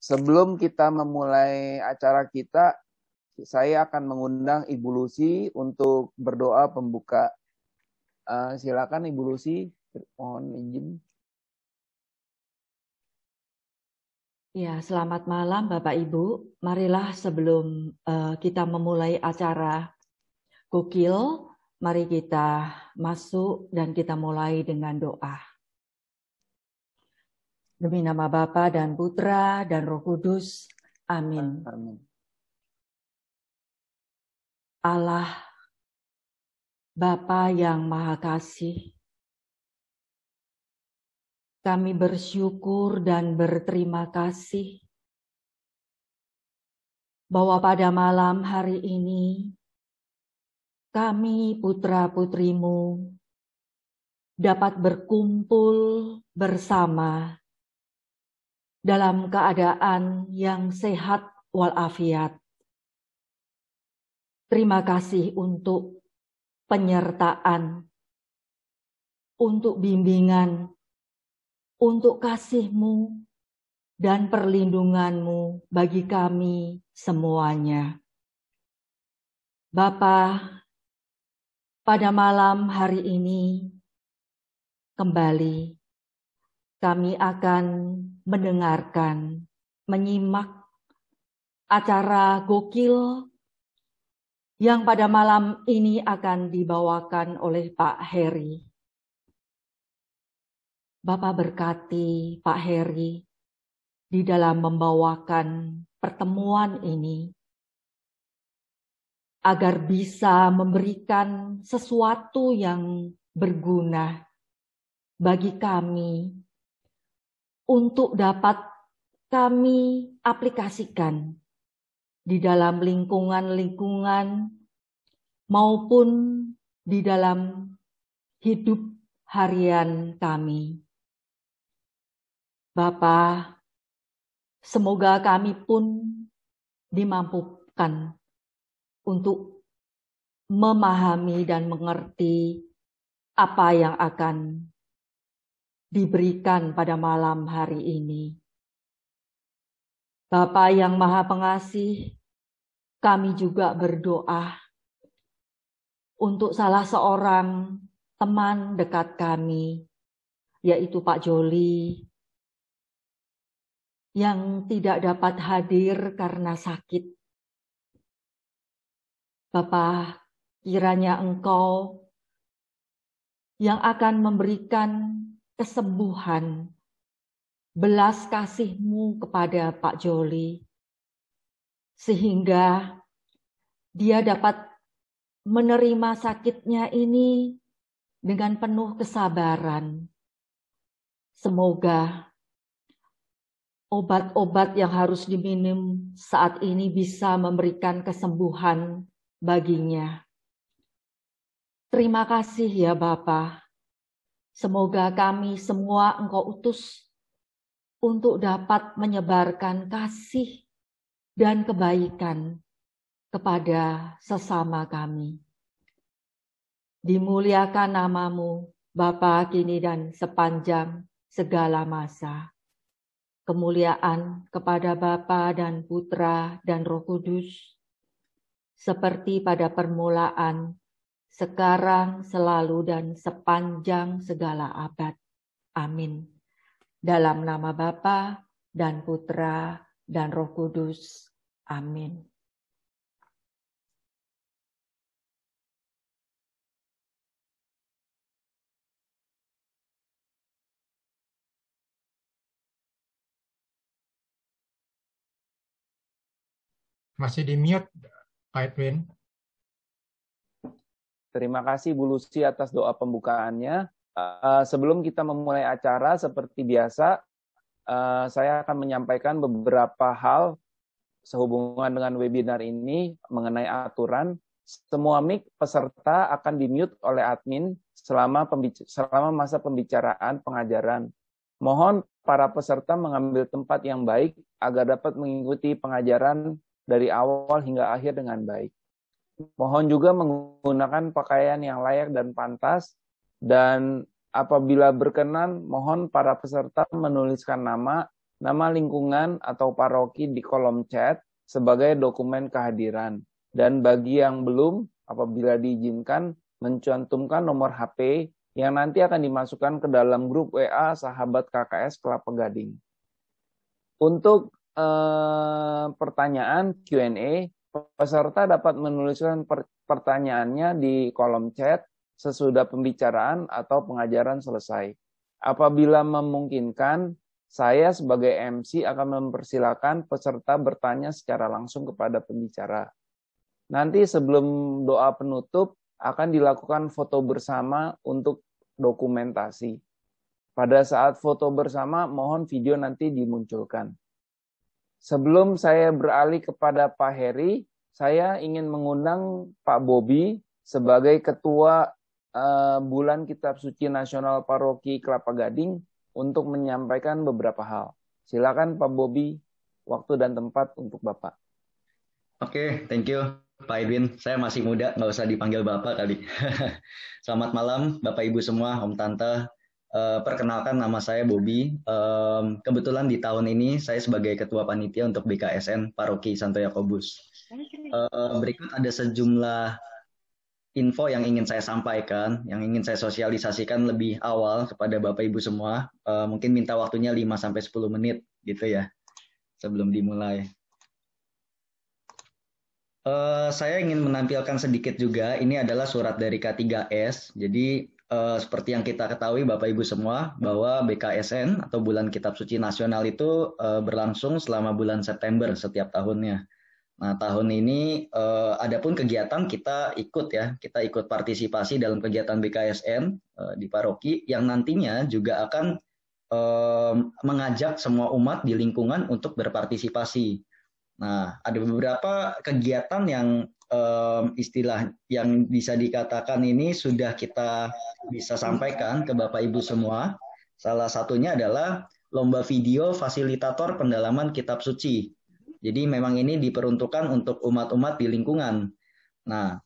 Sebelum kita memulai acara kita, saya akan mengundang Ibu Lucy untuk berdoa pembuka. Silakan Ibu Lucy, mohon izin. Ya, selamat malam Bapak Ibu. Marilah sebelum kita memulai acara gokil, mari kita masuk dan kita mulai dengan doa. Demi nama Bapa dan Putra dan Roh Kudus. Amin. Amin. Allah, Bapa yang Maha Kasih, kami bersyukur dan berterima kasih bahwa pada malam hari ini kami putra-putrimu dapat berkumpul bersama dalam keadaan yang sehat walafiat. Terima kasih untuk penyertaan, untuk bimbingan, untuk kasih-Mu dan perlindungan-Mu bagi kami semuanya. Bapa, pada malam hari ini kembali kami akan mendengarkan, menyimak acara gokil yang pada malam ini akan dibawakan oleh Pak Heri. Bapak berkati Pak Heri di dalam membawakan pertemuan ini, agar bisa memberikan sesuatu yang berguna bagi kami, untuk dapat kami aplikasikan di dalam lingkungan-lingkungan maupun di dalam hidup harian kami. Bapa, semoga kami pun dimampukan untuk memahami dan mengerti apa yang akan diberikan pada malam hari ini. Bapa yang Maha Pengasih, kami juga berdoa untuk salah seorang teman dekat kami, yaitu Pak Joli, yang tidak dapat hadir karena sakit. Bapa, kiranya Engkau yang akan memberikan kesembuhan, belas kasih-Mu kepada Pak Joli, sehingga dia dapat menerima sakitnya ini dengan penuh kesabaran. Semoga obat-obat yang harus diminum saat ini bisa memberikan kesembuhan baginya. Terima kasih ya Bapa. Semoga kami semua Engkau utus untuk dapat menyebarkan kasih dan kebaikan kepada sesama kami. Dimuliakan nama-Mu, Bapa, kini dan sepanjang segala masa. Kemuliaan kepada Bapa dan Putra dan Roh Kudus, seperti pada permulaan, sekarang, selalu, dan sepanjang segala abad. Amin. Dalam nama Bapa dan Putra dan Roh Kudus. Amin. Masih di mute, Pak Edwin. Terima kasih Bu Lucy atas doa pembukaannya. Sebelum kita memulai acara seperti biasa, saya akan menyampaikan beberapa hal sehubungan dengan webinar ini mengenai aturan. Semua mic peserta akan di-mute oleh admin selama masa pembicaraan pengajaran. Mohon para peserta mengambil tempat yang baik agar dapat mengikuti pengajaran dari awal hingga akhir dengan baik. Mohon juga menggunakan pakaian yang layak dan pantas, dan apabila berkenan, mohon para peserta menuliskan nama nama lingkungan atau paroki di kolom chat sebagai dokumen kehadiran. Dan bagi yang belum, apabila diizinkan, mencantumkan nomor HP yang nanti akan dimasukkan ke dalam grup WA Sahabat KKS Kelapa Gading. Untuk pertanyaan Q&A, peserta dapat menuliskan pertanyaannya di kolom chat sesudah pembicaraan atau pengajaran selesai. Apabila memungkinkan, saya sebagai MC akan mempersilakan peserta bertanya secara langsung kepada pembicara. Nanti sebelum doa penutup akan dilakukan foto bersama untuk dokumentasi. Pada saat foto bersama, mohon video nanti dimunculkan. Sebelum saya beralih kepada Pak Heri, saya ingin mengundang Pak Bobi sebagai Ketua Bulan Kitab Suci Nasional Paroki Kelapa Gading untuk menyampaikan beberapa hal. Silakan Pak Bobi, waktu dan tempat untuk Bapak. Oke, thank you Pak Edwin. Saya masih muda, nggak usah dipanggil Bapak kali. Selamat malam Bapak Ibu semua, Om Tante. Perkenalkan, nama saya Bobi. Kebetulan di tahun ini saya sebagai Ketua Panitia untuk BKSN Paroki Santo Yakobus. Berikut ada sejumlah info yang ingin saya sampaikan, yang ingin saya sosialisasikan lebih awal kepada Bapak Ibu semua. Mungkin minta waktunya 5-10 menit gitu ya, sebelum dimulai. Saya ingin menampilkan sedikit juga, ini adalah surat dari K3S. Jadi seperti yang kita ketahui Bapak Ibu semua, bahwa BKSN atau Bulan Kitab Suci Nasional itu berlangsung selama bulan September setiap tahunnya. Nah, tahun ini adapun kegiatan kita ikut ya, kita ikut partisipasi dalam kegiatan BKSN di paroki yang nantinya juga akan mengajak semua umat di lingkungan untuk berpartisipasi. Nah, ada beberapa kegiatan yang istilah yang bisa dikatakan ini sudah kita bisa sampaikan ke Bapak Ibu semua. Salah satunya adalah lomba video fasilitator pendalaman kitab suci. Jadi memang ini diperuntukkan untuk umat-umat di lingkungan. Nah,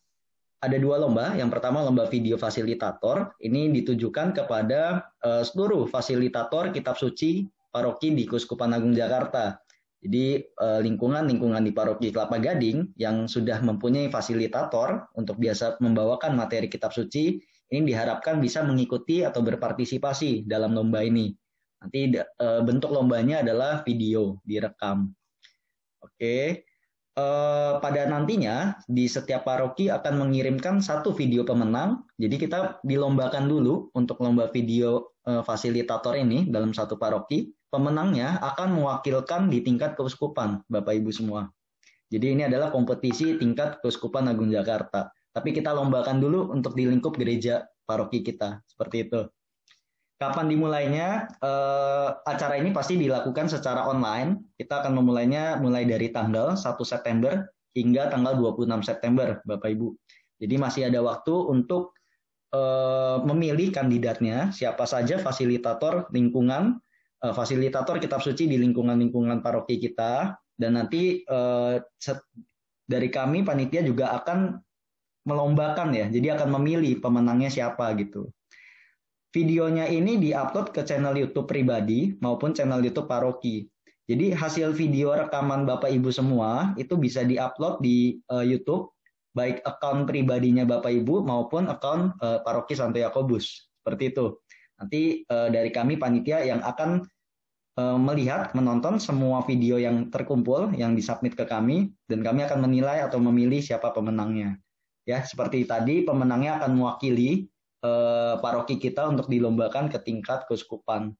ada 2 lomba. Yang pertama lomba video fasilitator. Ini ditujukan kepada seluruh fasilitator kitab suci paroki di Keuskupan Agung Jakarta. Jadi lingkungan-lingkungan di Paroki Kelapa Gading yang sudah mempunyai fasilitator untuk biasa membawakan materi kitab suci, ini diharapkan bisa mengikuti atau berpartisipasi dalam lomba ini. Nanti bentuk lombanya adalah video, direkam. Oke. Pada nantinya di setiap paroki akan mengirimkan 1 video pemenang. Jadi kita dilombakan dulu untuk lomba video fasilitator ini dalam 1 paroki. Pemenangnya akan mewakilkan di tingkat keuskupan, Bapak Ibu semua. Jadi ini adalah kompetisi tingkat Keuskupan Agung Jakarta. Tapi kita lombakan dulu untuk di lingkup gereja paroki kita, seperti itu. Kapan dimulainya? Acara ini pasti dilakukan secara online. Kita akan memulainya mulai dari tanggal 1 September hingga tanggal 26 September, Bapak Ibu. Jadi masih ada waktu untuk memilih kandidatnya, siapa saja fasilitator lingkungan, fasilitator kitab suci di lingkungan-lingkungan paroki kita, dan nanti dari kami panitia juga akan melombakan ya, jadi akan memilih pemenangnya siapa gitu. Videonya ini diupload ke channel YouTube pribadi maupun channel YouTube paroki. Jadi hasil video rekaman Bapak Ibu semua itu bisa diupload di YouTube, baik akun pribadinya Bapak Ibu maupun akun paroki Santo Yakobus, seperti itu. Nanti dari kami panitia yang akan melihat, menonton semua video yang terkumpul, yang disubmit ke kami, dan kami akan menilai atau memilih siapa pemenangnya. Ya, seperti tadi pemenangnya akan mewakili paroki kita untuk dilombakan ke tingkat keuskupan.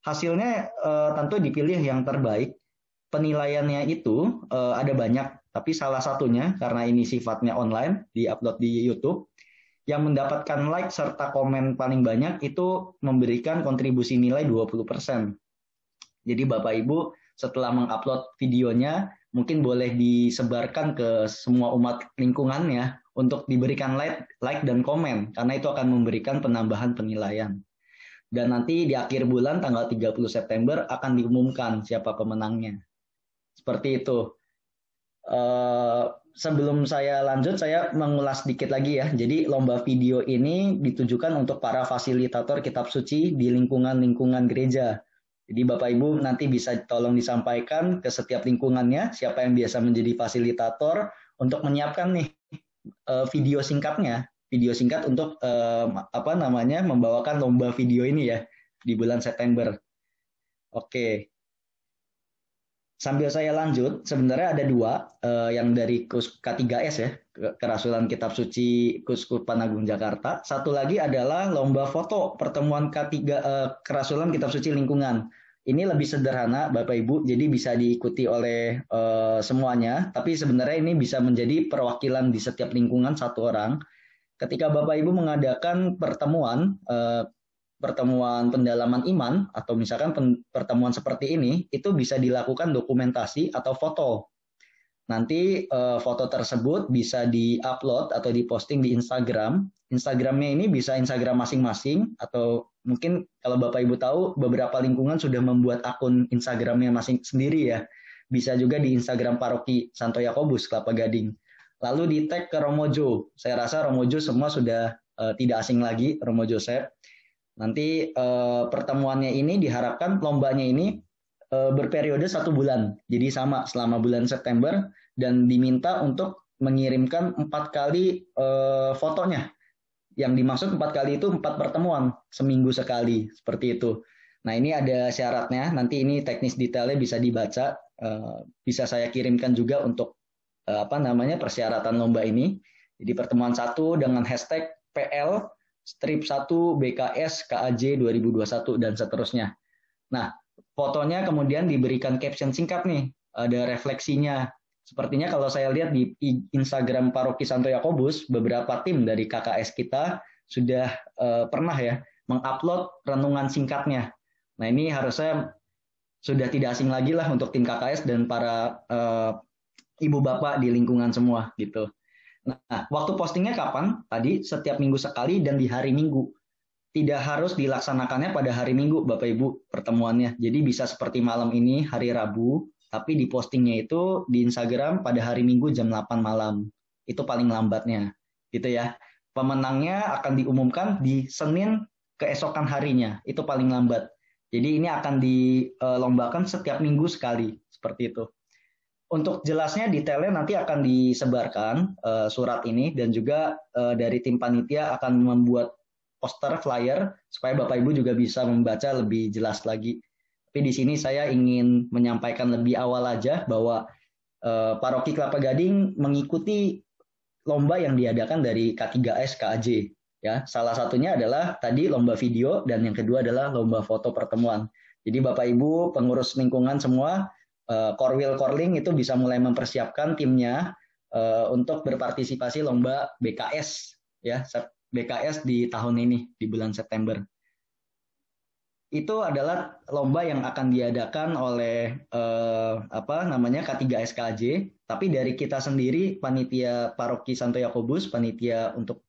Hasilnya tentu dipilih yang terbaik. Penilaiannya itu ada banyak, tapi salah satunya karena ini sifatnya online, diupload di YouTube, yang mendapatkan like serta komen paling banyak itu memberikan kontribusi nilai 20%. Jadi Bapak Ibu setelah mengupload videonya mungkin boleh disebarkan ke semua umat lingkungannya untuk diberikan like dan komen, karena itu akan memberikan penambahan penilaian. Dan nanti di akhir bulan tanggal 30 September akan diumumkan siapa pemenangnya. Seperti itu. Sebelum saya lanjut, saya mengulas sedikit lagi ya. Jadi lomba video ini ditujukan untuk para fasilitator kitab suci di lingkungan-lingkungan gereja. Jadi Bapak Ibu nanti bisa tolong disampaikan ke setiap lingkungannya siapa yang biasa menjadi fasilitator untuk menyiapkan nih video singkat untuk membawakan lomba video ini ya di bulan September. Oke. Sambil saya lanjut, sebenarnya ada dua yang dari K3S ya, Kerasulan Kitab Suci Keuskupan Agung Jakarta. Satu lagi adalah lomba foto pertemuan Kerasulan Kitab Suci Lingkungan. Ini lebih sederhana Bapak Ibu, jadi bisa diikuti oleh semuanya. Tapi sebenarnya ini bisa menjadi perwakilan di setiap lingkungan satu orang. Ketika Bapak Ibu mengadakan pertemuan pendalaman iman atau misalkan pertemuan seperti ini itu bisa dilakukan dokumentasi atau foto. Nanti foto tersebut bisa di-upload atau diposting di Instagram. Instagramnya ini bisa Instagram masing-masing atau mungkin kalau Bapak Ibu tahu beberapa lingkungan sudah membuat akun Instagramnya masing sendiri ya. Bisa juga di Instagram Paroki Santo Yakobus Kelapa Gading. Lalu di tag ke Romo Jo. Saya rasa Romo Jo semua sudah tidak asing lagi, Romo Joseph. Nanti pertemuannya ini diharapkan lombanya ini berperiode 1 bulan. Jadi sama selama bulan September dan diminta untuk mengirimkan 4 kali fotonya. Yang dimaksud 4 kali itu 4 pertemuan, seminggu sekali, seperti itu. Nah ini ada syaratnya, nanti ini teknis detailnya bisa dibaca, bisa saya kirimkan juga untuk persyaratan lomba ini. Jadi pertemuan 1 dengan hashtag PL strip 1 BKS KAJ 2021 dan seterusnya. Nah, fotonya kemudian diberikan caption singkat nih, ada refleksinya. Sepertinya kalau saya lihat di Instagram Paroki Santo Yakobus, beberapa tim dari KKS kita sudah pernah ya mengupload renungan singkatnya. Nah, ini harusnya sudah tidak asing lagi lah untuk tim KKS dan para ibu bapak di lingkungan semua gitu. Nah, waktu postingnya kapan? Tadi setiap minggu sekali dan di hari Minggu. Tidak harus dilaksanakannya pada hari Minggu, Bapak Ibu, pertemuannya. Jadi bisa seperti malam ini, hari Rabu, tapi di postingnya itu di Instagram pada hari Minggu jam 8 malam. Itu paling lambatnya. Gitu ya. Pemenangnya akan diumumkan di Senin keesokan harinya. Itu paling lambat. Jadi ini akan dilombakan setiap minggu sekali. Seperti itu. Untuk jelasnya detailnya nanti akan disebarkan surat ini dan juga dari tim panitia akan membuat poster flyer supaya Bapak Ibu juga bisa membaca lebih jelas lagi. Tapi di sini saya ingin menyampaikan lebih awal aja bahwa Paroki Kelapa Gading mengikuti lomba yang diadakan dari K3S KAJ. Ya, salah satunya adalah tadi lomba video dan yang kedua adalah lomba foto pertemuan. Jadi Bapak Ibu pengurus lingkungan semua Korwil Korling itu bisa mulai mempersiapkan timnya untuk berpartisipasi lomba BKS ya BKS di tahun ini di bulan September. Itu adalah lomba yang akan diadakan oleh K3SKJ, tapi dari kita sendiri panitia Paroki Santo Yakobus, panitia untuk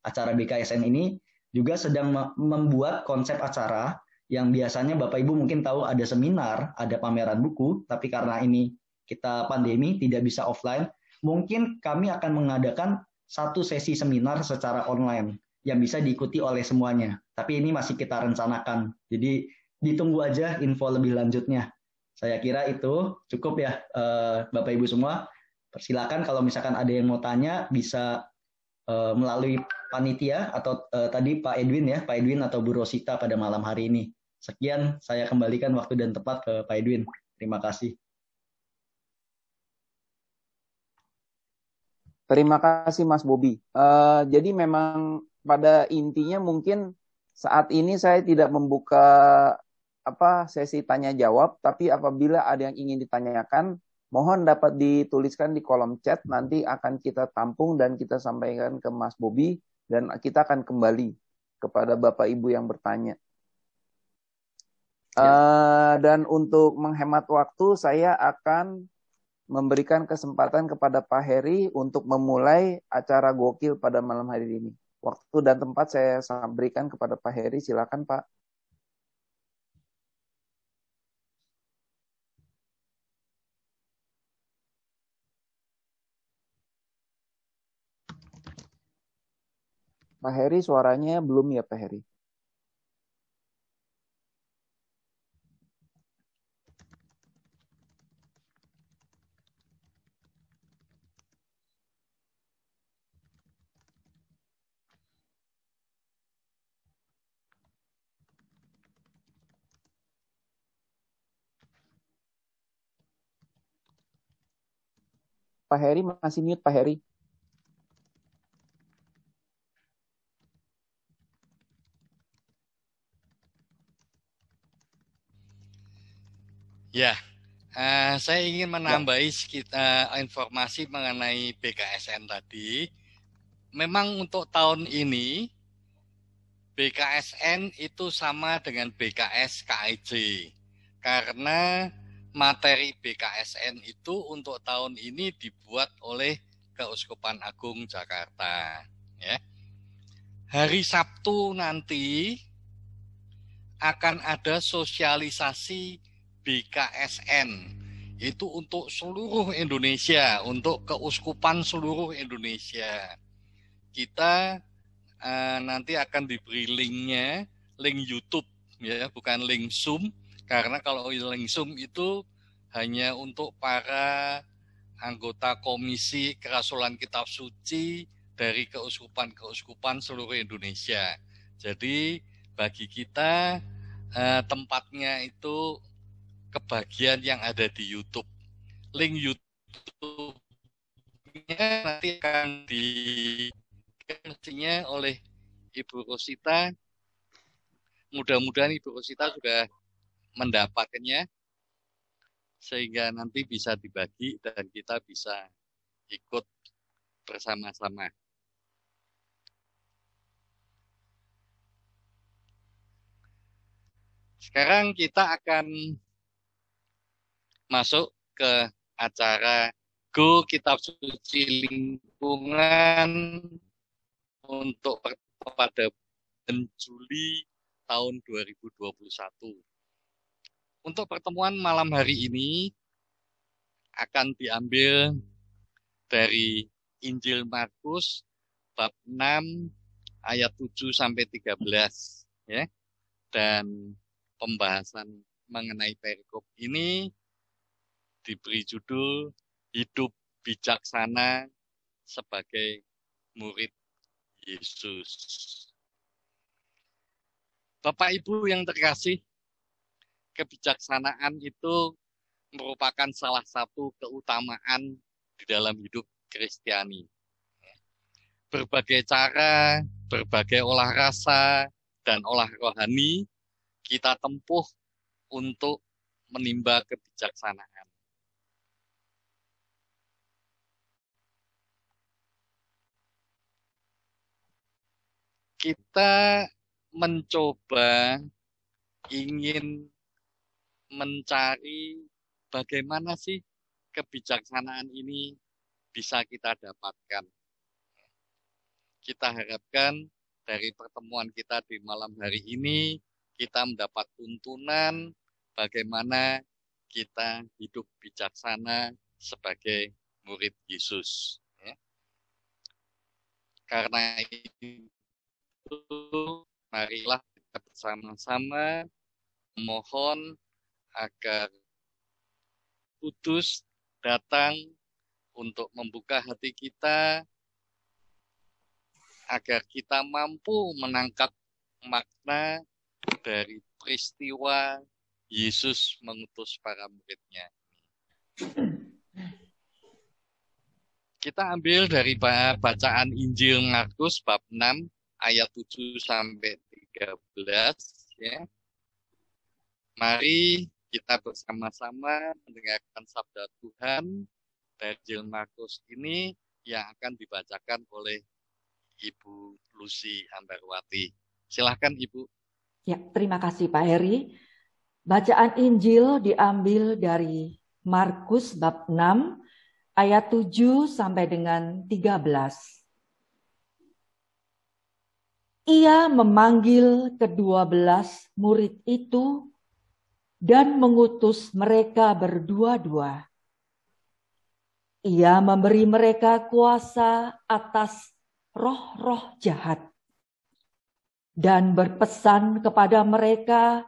acara BKSN ini juga sedang membuat konsep acara yang biasanya Bapak Ibu mungkin tahu ada seminar, ada pameran buku, tapi karena ini kita pandemi tidak bisa offline, mungkin kami akan mengadakan satu sesi seminar secara online yang bisa diikuti oleh semuanya. Tapi ini masih kita rencanakan. Jadi ditunggu aja info lebih lanjutnya. Saya kira itu cukup ya Bapak Ibu semua. Persilakan kalau misalkan ada yang mau tanya bisa melalui panitia atau tadi Pak Edwin atau Bu Rosita pada malam hari ini. Sekian, saya kembalikan waktu dan tempat ke Pak Edwin. Terima kasih. Terima kasih Mas Bobi. Jadi memang pada intinya mungkin saat ini saya tidak membuka sesi tanya jawab, tapi apabila ada yang ingin ditanyakan, mohon dapat dituliskan di kolom chat, nanti akan kita tampung dan kita sampaikan ke Mas Bobi, dan kita akan kembali kepada Bapak Ibu yang bertanya. Dan untuk menghemat waktu, saya akan memberikan kesempatan kepada Pak Heri untuk memulai acara gokil pada malam hari ini. Waktu dan tempat saya berikan kepada Pak Heri, silakan Pak. Pak Heri, suaranya belum ya Pak Heri? Pak Heri masih mute, Pak Heri. Ya, saya ingin menambahi informasi mengenai BKSN tadi. Memang untuk tahun ini BKSN itu sama dengan BKS KIJ. Karena materi BKSN itu untuk tahun ini dibuat oleh Keuskupan Agung Jakarta. Ya. Hari Sabtu nanti akan ada sosialisasi BKSN. Itu untuk seluruh Indonesia, untuk keuskupan seluruh Indonesia. Kita nanti akan diberi linknya, link YouTube, ya, bukan link Zoom. Karena kalau link Zoom itu hanya untuk para anggota komisi kerasulan kitab suci dari keuskupan-keuskupan seluruh Indonesia. Jadi bagi kita tempatnya itu kebagian yang ada di YouTube. Link YouTube-nya nanti akan dikasihnya oleh Ibu Rosita. Mudah-mudahan Ibu Rosita sudah mendapatkannya sehingga nanti bisa dibagi dan kita bisa ikut bersama-sama. Sekarang kita akan masuk ke acara Go Kitab Suci Lingkungan untuk pada bulan Juli tahun 2021. Untuk pertemuan malam hari ini akan diambil dari Injil Markus bab 6 ayat 7 sampai 13 ya. Dan pembahasan mengenai perikop ini diberi judul Hidup Bijaksana sebagai Murid Yesus. Bapak Ibu yang terkasih, kebijaksanaan itu merupakan salah satu keutamaan di dalam hidup Kristiani. Berbagai cara, berbagai olah rasa, dan olah rohani kita tempuh untuk menimba kebijaksanaan. Kita mencoba ingin mencari bagaimana sih kebijaksanaan ini bisa kita dapatkan. Kita harapkan dari pertemuan kita di malam hari ini, kita mendapat tuntunan bagaimana kita hidup bijaksana sebagai murid Yesus. Karena itu, marilah kita bersama-sama memohon agar Kudus datang untuk membuka hati kita, agar kita mampu menangkap makna dari peristiwa Yesus mengutus para murid-Nya. Kita ambil dari bacaan Injil Markus bab 6 ayat 7 sampai 13 ya. Mari kita bersama-sama mendengarkan sabda Tuhan dari Injil Markus ini yang akan dibacakan oleh Ibu Lucy Ambarwati. Silahkan Ibu. Ya, terima kasih Pak Heri. Bacaan Injil diambil dari Markus bab 6 ayat 7 sampai dengan 13. Ia memanggil ke-12 murid itu dan mengutus mereka berdua-dua. Ia memberi mereka kuasa atas roh-roh jahat dan berpesan kepada mereka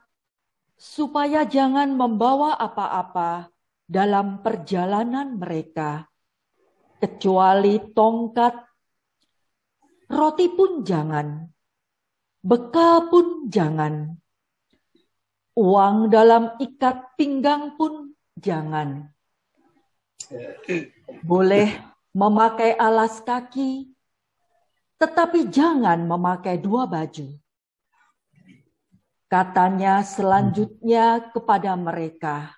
supaya jangan membawa apa-apa dalam perjalanan mereka, kecuali tongkat, roti pun jangan, bekal pun jangan, uang dalam ikat pinggang pun jangan. Boleh memakai alas kaki, tetapi jangan memakai dua baju. Katanya selanjutnya kepada mereka,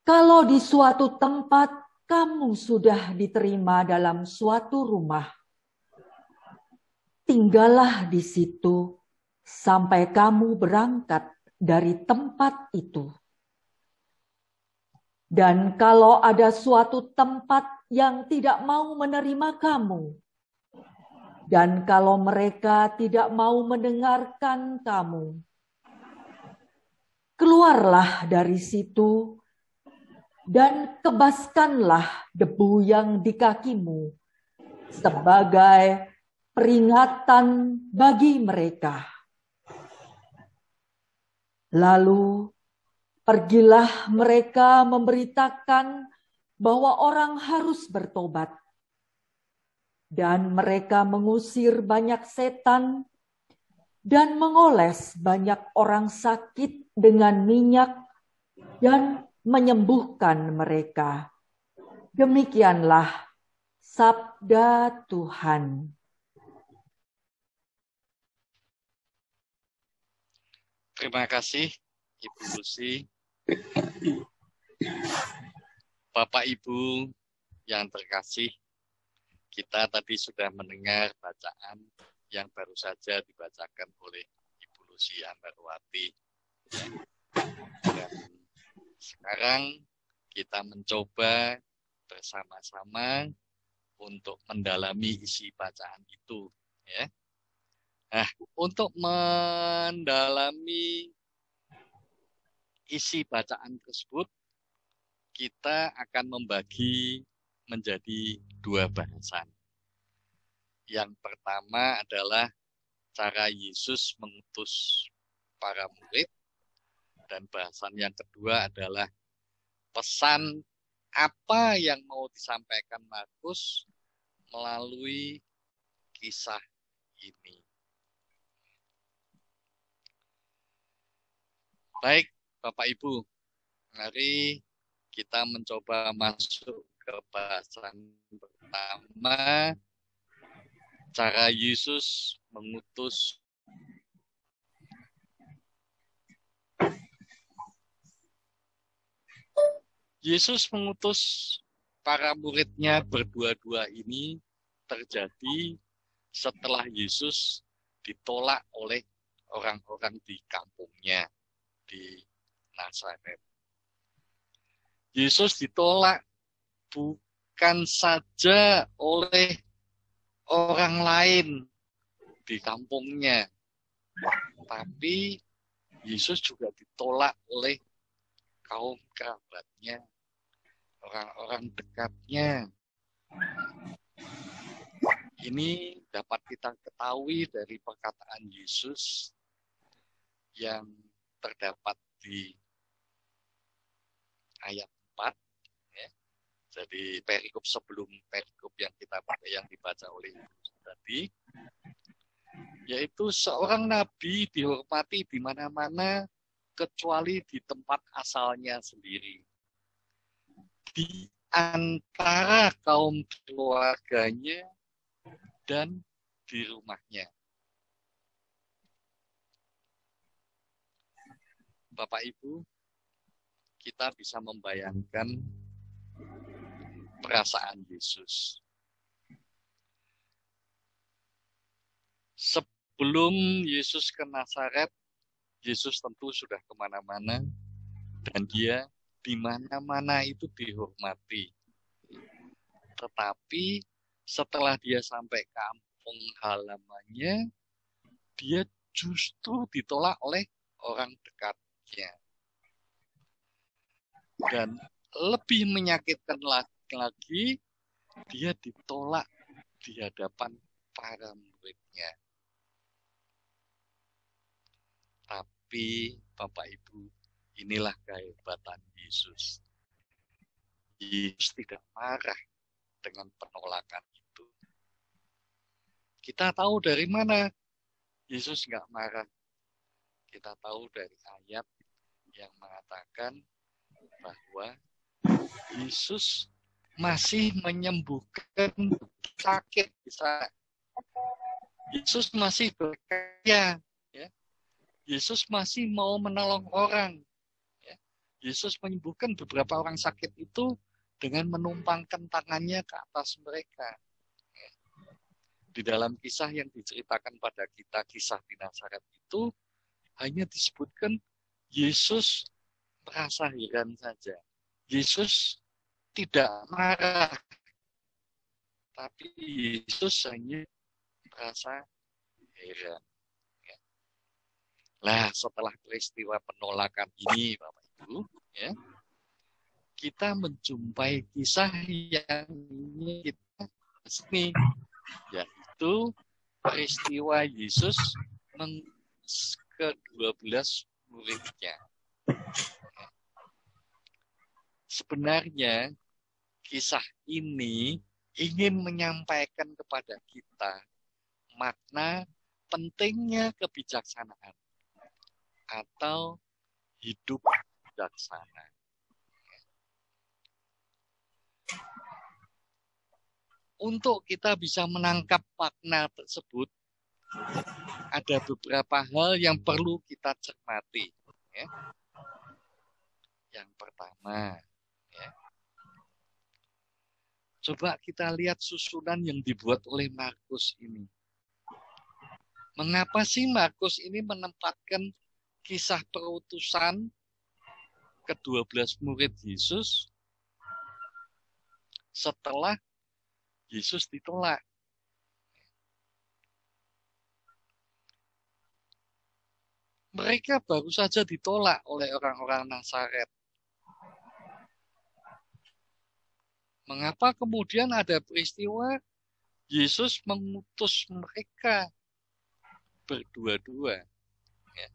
kalau di suatu tempat kamu sudah diterima dalam suatu rumah, tinggallah di situ sampai kamu berangkat dari tempat itu. Dan kalau ada suatu tempat yang tidak mau menerima kamu, dan kalau mereka tidak mau mendengarkan kamu, keluarlah dari situ dan kebaskanlah debu yang di kakimu sebagai peringatan bagi mereka. Lalu pergilah mereka memberitakan bahwa orang harus bertobat. Dan mereka mengusir banyak setan dan mengoles banyak orang sakit dengan minyak dan menyembuhkan mereka. Demikianlah sabda Tuhan. Terima kasih Ibu Lucy. Bapak Ibu yang terkasih, kita tadi sudah mendengar bacaan yang baru saja dibacakan oleh Ibu Lucy Ambarwati. Dan sekarang kita mencoba bersama-sama untuk mendalami isi bacaan itu. Ya. Nah, untuk mendalami isi bacaan tersebut, kita akan membagi menjadi dua bahasan. Yang pertama adalah cara Yesus mengutus para murid, dan bahasan yang kedua adalah pesan apa yang mau disampaikan Markus melalui kisah ini. Baik, Bapak Ibu, mari kita mencoba masuk ke bahasan pertama, cara Yesus mengutus para muridnya berdua-dua ini terjadi setelah Yesus ditolak oleh orang-orang di kampungnya di Nazaret. Yesus ditolak bukan saja oleh orang lain di kampungnya, tapi Yesus juga ditolak oleh kaum kerabatnya, orang-orang dekatnya. Ini dapat kita ketahui dari perkataan Yesus yang terdapat di ayat 4. Ya. Jadi perikop sebelum perikop yang dibaca oleh Yesus tadi, yaitu seorang nabi dihormati di mana-mana kecuali di tempat asalnya sendiri, di antara kaum keluarganya dan di rumahnya. Bapak Ibu, kita bisa membayangkan perasaan Yesus. Sebelum Yesus ke Nazaret, Yesus tentu sudah kemana-mana, dan dia di mana-mana itu dihormati. Tetapi setelah dia sampai kampung halamannya, dia justru ditolak oleh orang dekatnya. Dan lebih menyakitkan lagi, dia ditolak di hadapan para muridnya. Tapi Bapak Ibu, inilah kehebatan Yesus. Yesus tidak marah dengan penolakan itu. Kita tahu dari mana Yesus nggak marah. Kita tahu dari ayat yang mengatakan bahwa Yesus masih menyembuhkan sakit. Yesus masih berkarya. Ya. Yesus masih mau menolong orang. Ya. Yesus menyembuhkan beberapa orang sakit itu dengan menumpangkan tangannya ke atas mereka. Ya. Di dalam kisah yang diceritakan pada kita, kisah di Nazaret itu, hanya disebutkan Yesus merasa heran saja. Yesus tidak marah, tapi Yesus hanya merasa heran. Ya. Nah, setelah peristiwa penolakan ini, Bapak Ibu, ya, kita menjumpai kisah yang ini kita sini, yaitu peristiwa Yesus ke-12 muridnya. Sebenarnya kisah ini ingin menyampaikan kepada kita makna pentingnya kebijaksanaan atau hidup bijaksana. Untuk kita bisa menangkap makna tersebut, ada beberapa hal yang perlu kita cermati. Ya. Yang pertama, ya, coba kita lihat susunan yang dibuat oleh Markus ini. Mengapa sih Markus ini menempatkan kisah perutusan ke-12 murid Yesus setelah Yesus ditolak? Mereka baru saja ditolak oleh orang-orang Nazaret. Mengapa kemudian ada peristiwa Yesus mengutus mereka berdua-dua? Ya.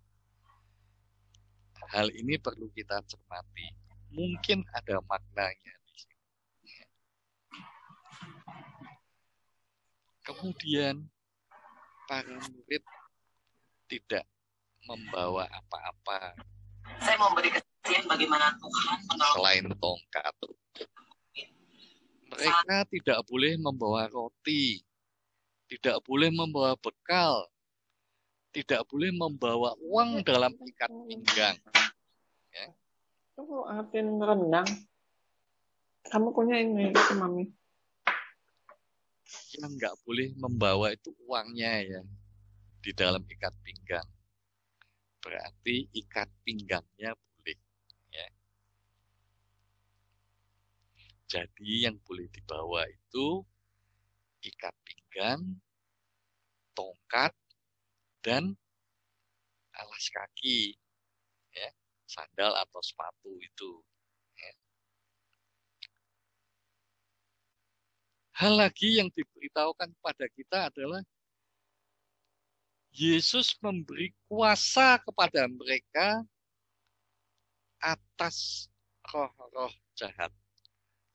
Hal ini perlu kita cermati. Mungkin ada maknanya di sini. Ya. Kemudian para murid tidak membawa apa-apa. Saya mau beri kesaksian bagaimana Tuhan menolong selain tongkat. Mereka tidak boleh membawa roti, tidak boleh membawa bekal, tidak boleh membawa uang dalam ikat pinggang. Ya. Itu atin rendang. Kamu punya ini, itu Mami. Yang nggak boleh membawa itu uangnya ya di dalam ikat pinggang. Berarti ikat pinggangnya boleh. Ya. Jadi yang boleh dibawa itu ikat pinggang, tongkat, dan alas kaki, ya, sandal atau sepatu itu. Ya. Hal lagi yang diberitahukan kepada kita adalah Yesus memberi kuasa kepada mereka atas roh-roh jahat.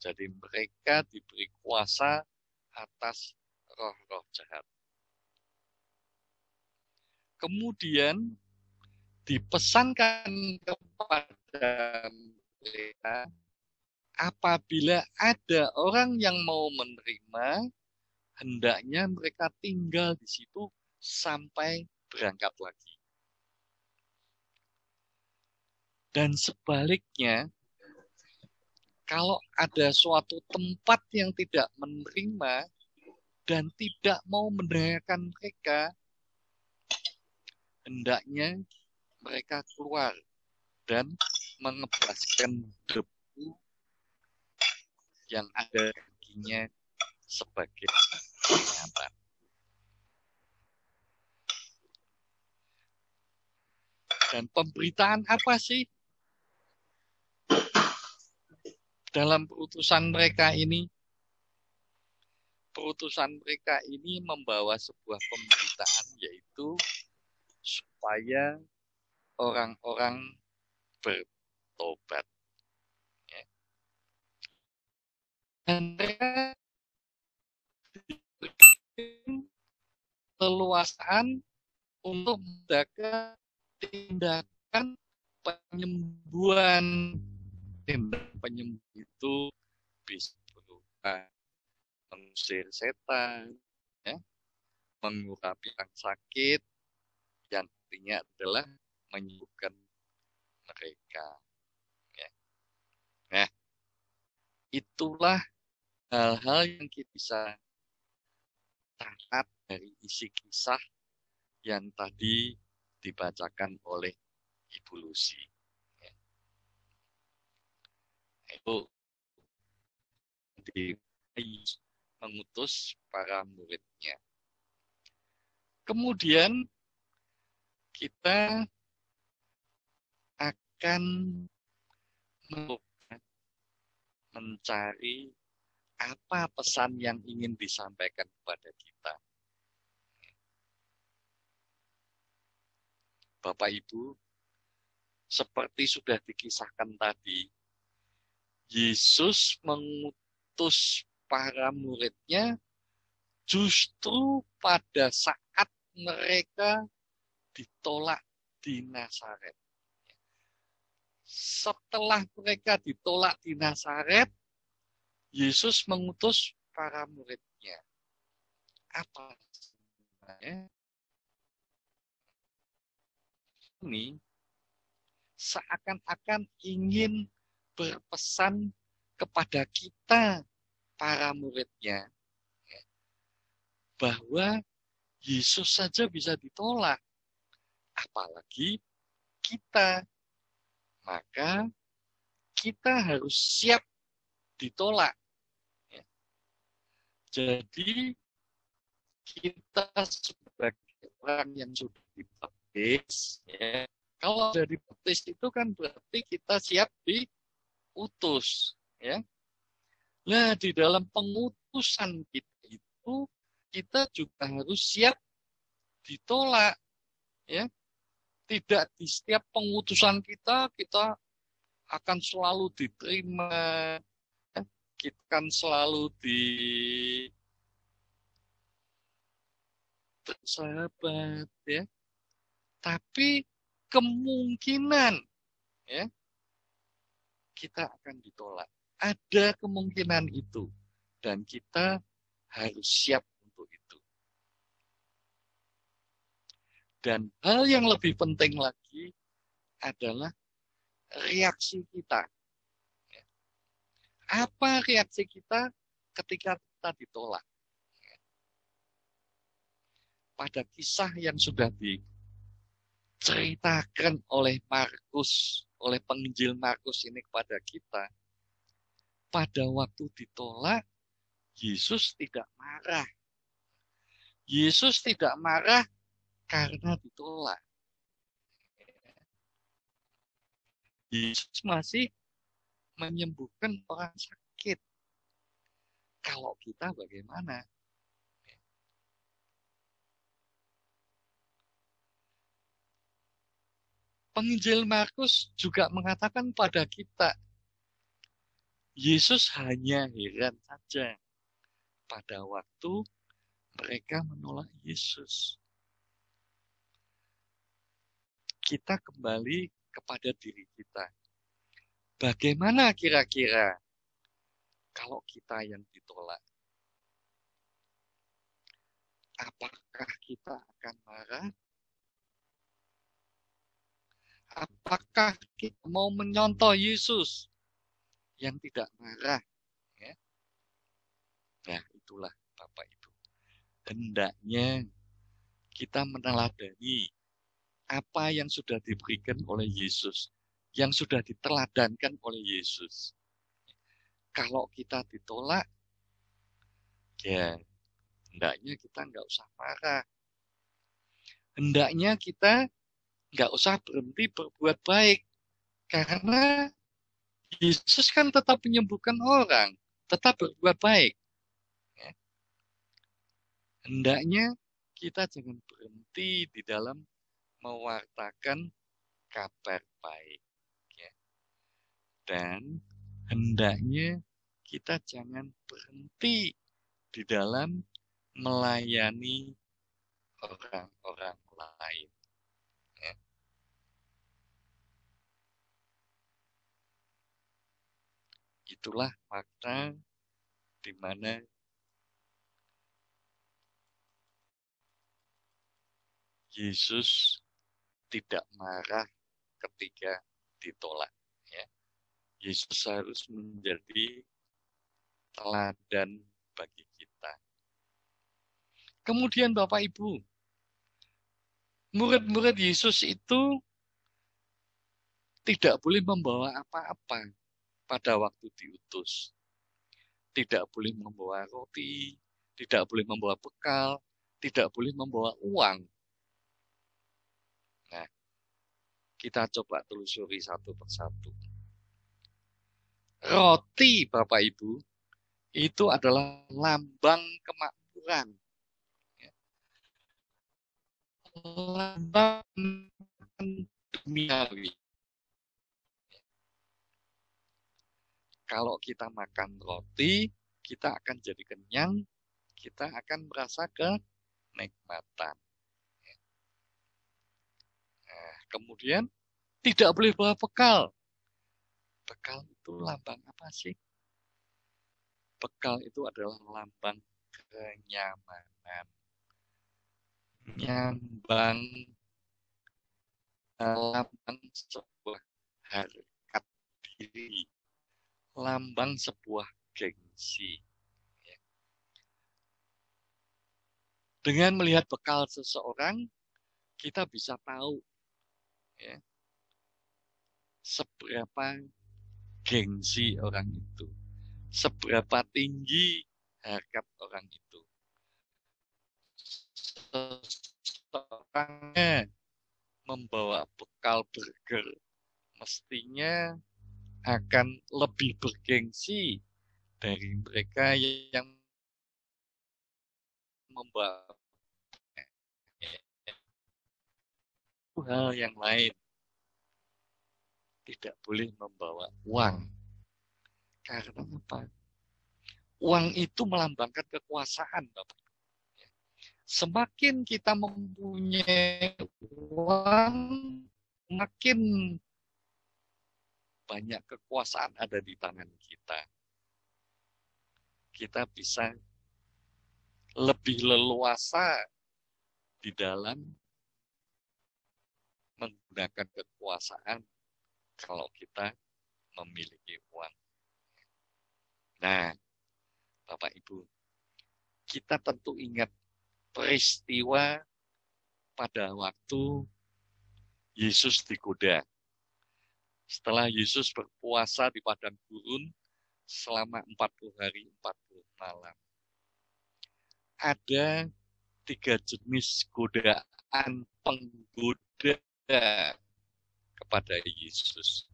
Jadi mereka diberi kuasa atas roh-roh jahat. Kemudian dipesankan kepada mereka apabila ada orang yang mau menerima, hendaknya mereka tinggal di situ sampai berangkat lagi. Dan sebaliknya, kalau ada suatu tempat yang tidak menerima dan tidak mau mendengarkan mereka, hendaknya mereka keluar dan mengebaskan debu yang ada kakinya sebagai peringatan. Dan pemberitaan apa sih dalam perutusan mereka ini? Perutusan mereka ini membawa sebuah pemberitaan, yaitu supaya orang-orang bertobat. Ya. Dan mereka diberi leluasaan untuk menjaga tindakan penyembuhan tindak penyembuh itu bisa berupa mengusir setan, ya, mengurapi yang sakit, yang artinya adalah menyembuhkan mereka. Ya. Nah, itulah hal-hal yang kita bisa tangkap dari isi kisah yang tadi dibacakan oleh Ibu Lucy. Ya. Itu mengutus para muridnya. Kemudian kita akan mencari apa pesan yang ingin disampaikan kepada kita. Bapak Ibu, seperti sudah dikisahkan tadi, Yesus mengutus para muridnya justru pada saat mereka ditolak di Nazaret. Setelah mereka ditolak di Nazaret, Yesus mengutus para muridnya. Apa sebenarnya? Ini seakan-akan ingin berpesan kepada kita, para muridnya, bahwa Yesus saja bisa ditolak, apalagi kita. Maka kita harus siap ditolak. Jadi kita sebagai orang yang sudah dibaptis, ya, kalau sudah dibaptis itu kan berarti kita siap diutus, ya. Nah, di dalam pengutusan kita itu kita juga harus siap ditolak, ya. Tidak di setiap pengutusan kita akan selalu diterima, ya. Kita akan selalu bersahabat, ya. Tapi kemungkinan, ya, kita akan ditolak. Ada kemungkinan itu. Dan kita harus siap untuk itu. Dan hal yang lebih penting lagi adalah reaksi kita. Apa reaksi kita ketika kita ditolak? Pada kisah yang sudah diceritakan oleh Markus, oleh penginjil Markus ini kepada kita, pada waktu ditolak, Yesus tidak marah. Yesus tidak marah karena ditolak. Yesus masih menyembuhkan orang sakit. Kalau kita bagaimana? Penginjil Markus juga mengatakan pada kita, Yesus hanya heran saja pada waktu mereka menolak Yesus. Kita kembali kepada diri kita. Bagaimana kira-kira kalau kita yang ditolak? Apakah kita akan marah? Apakah kita mau menyontoh Yesus yang tidak marah? Ya. Nah, itulah Bapak Ibu. Hendaknya kita meneladani apa yang sudah diberikan oleh Yesus, yang sudah diteladankan oleh Yesus. Kalau kita ditolak, ya hendaknya kita nggak usah marah. Hendaknya kita nggak usah berhenti berbuat baik. Karena Yesus kan tetap menyembuhkan orang, tetap berbuat baik. Ya. Hendaknya kita jangan berhenti di dalam mewartakan kabar baik. Ya. Dan hendaknya kita jangan berhenti di dalam melayani orang-orang lain. Ya. Itulah makna di mana Yesus tidak marah ketika ditolak. Ya. Yesus harus menjadi teladan bagi kita. Kemudian Bapak Ibu, murid-murid Yesus itu tidak boleh membawa apa-apa pada waktu diutus. Tidak boleh membawa roti, tidak boleh membawa bekal, tidak boleh membawa uang. Nah, kita coba telusuri satu persatu. Roti, Bapak Ibu, itu adalah lambang kemakmuran. Lambang duniawi. Kalau kita makan roti, kita akan jadi kenyang, kita akan merasa kenikmatan. Nah, kemudian tidak boleh bawa bekal. Bekal itu lambang apa sih? Bekal itu adalah lambang kenyamanan. Lambang sebuah harkat diri. Lambang sebuah gengsi. Dengan melihat bekal seseorang, kita bisa tahu ya, seberapa gengsi orang itu, seberapa tinggi harkat orang itu. Seseorang membawa bekal burger, mestinya akan lebih bergengsi dari mereka yang membawa hal yang lain. Tidak boleh membawa uang. Karena apa? Uang itu melambangkan kekuasaan, Bapak. Semakin kita mempunyai uang, makin banyak kekuasaan ada di tangan kita. Kita bisa lebih leluasa di dalam menggunakan kekuasaan kalau kita memiliki uang. Nah, Bapak Ibu, kita tentu ingat peristiwa pada waktu Yesus digoda. Setelah Yesus berpuasa di padang gurun selama 40 hari 40 malam. Ada 3 jenis godaan penggoda kepada Yesus.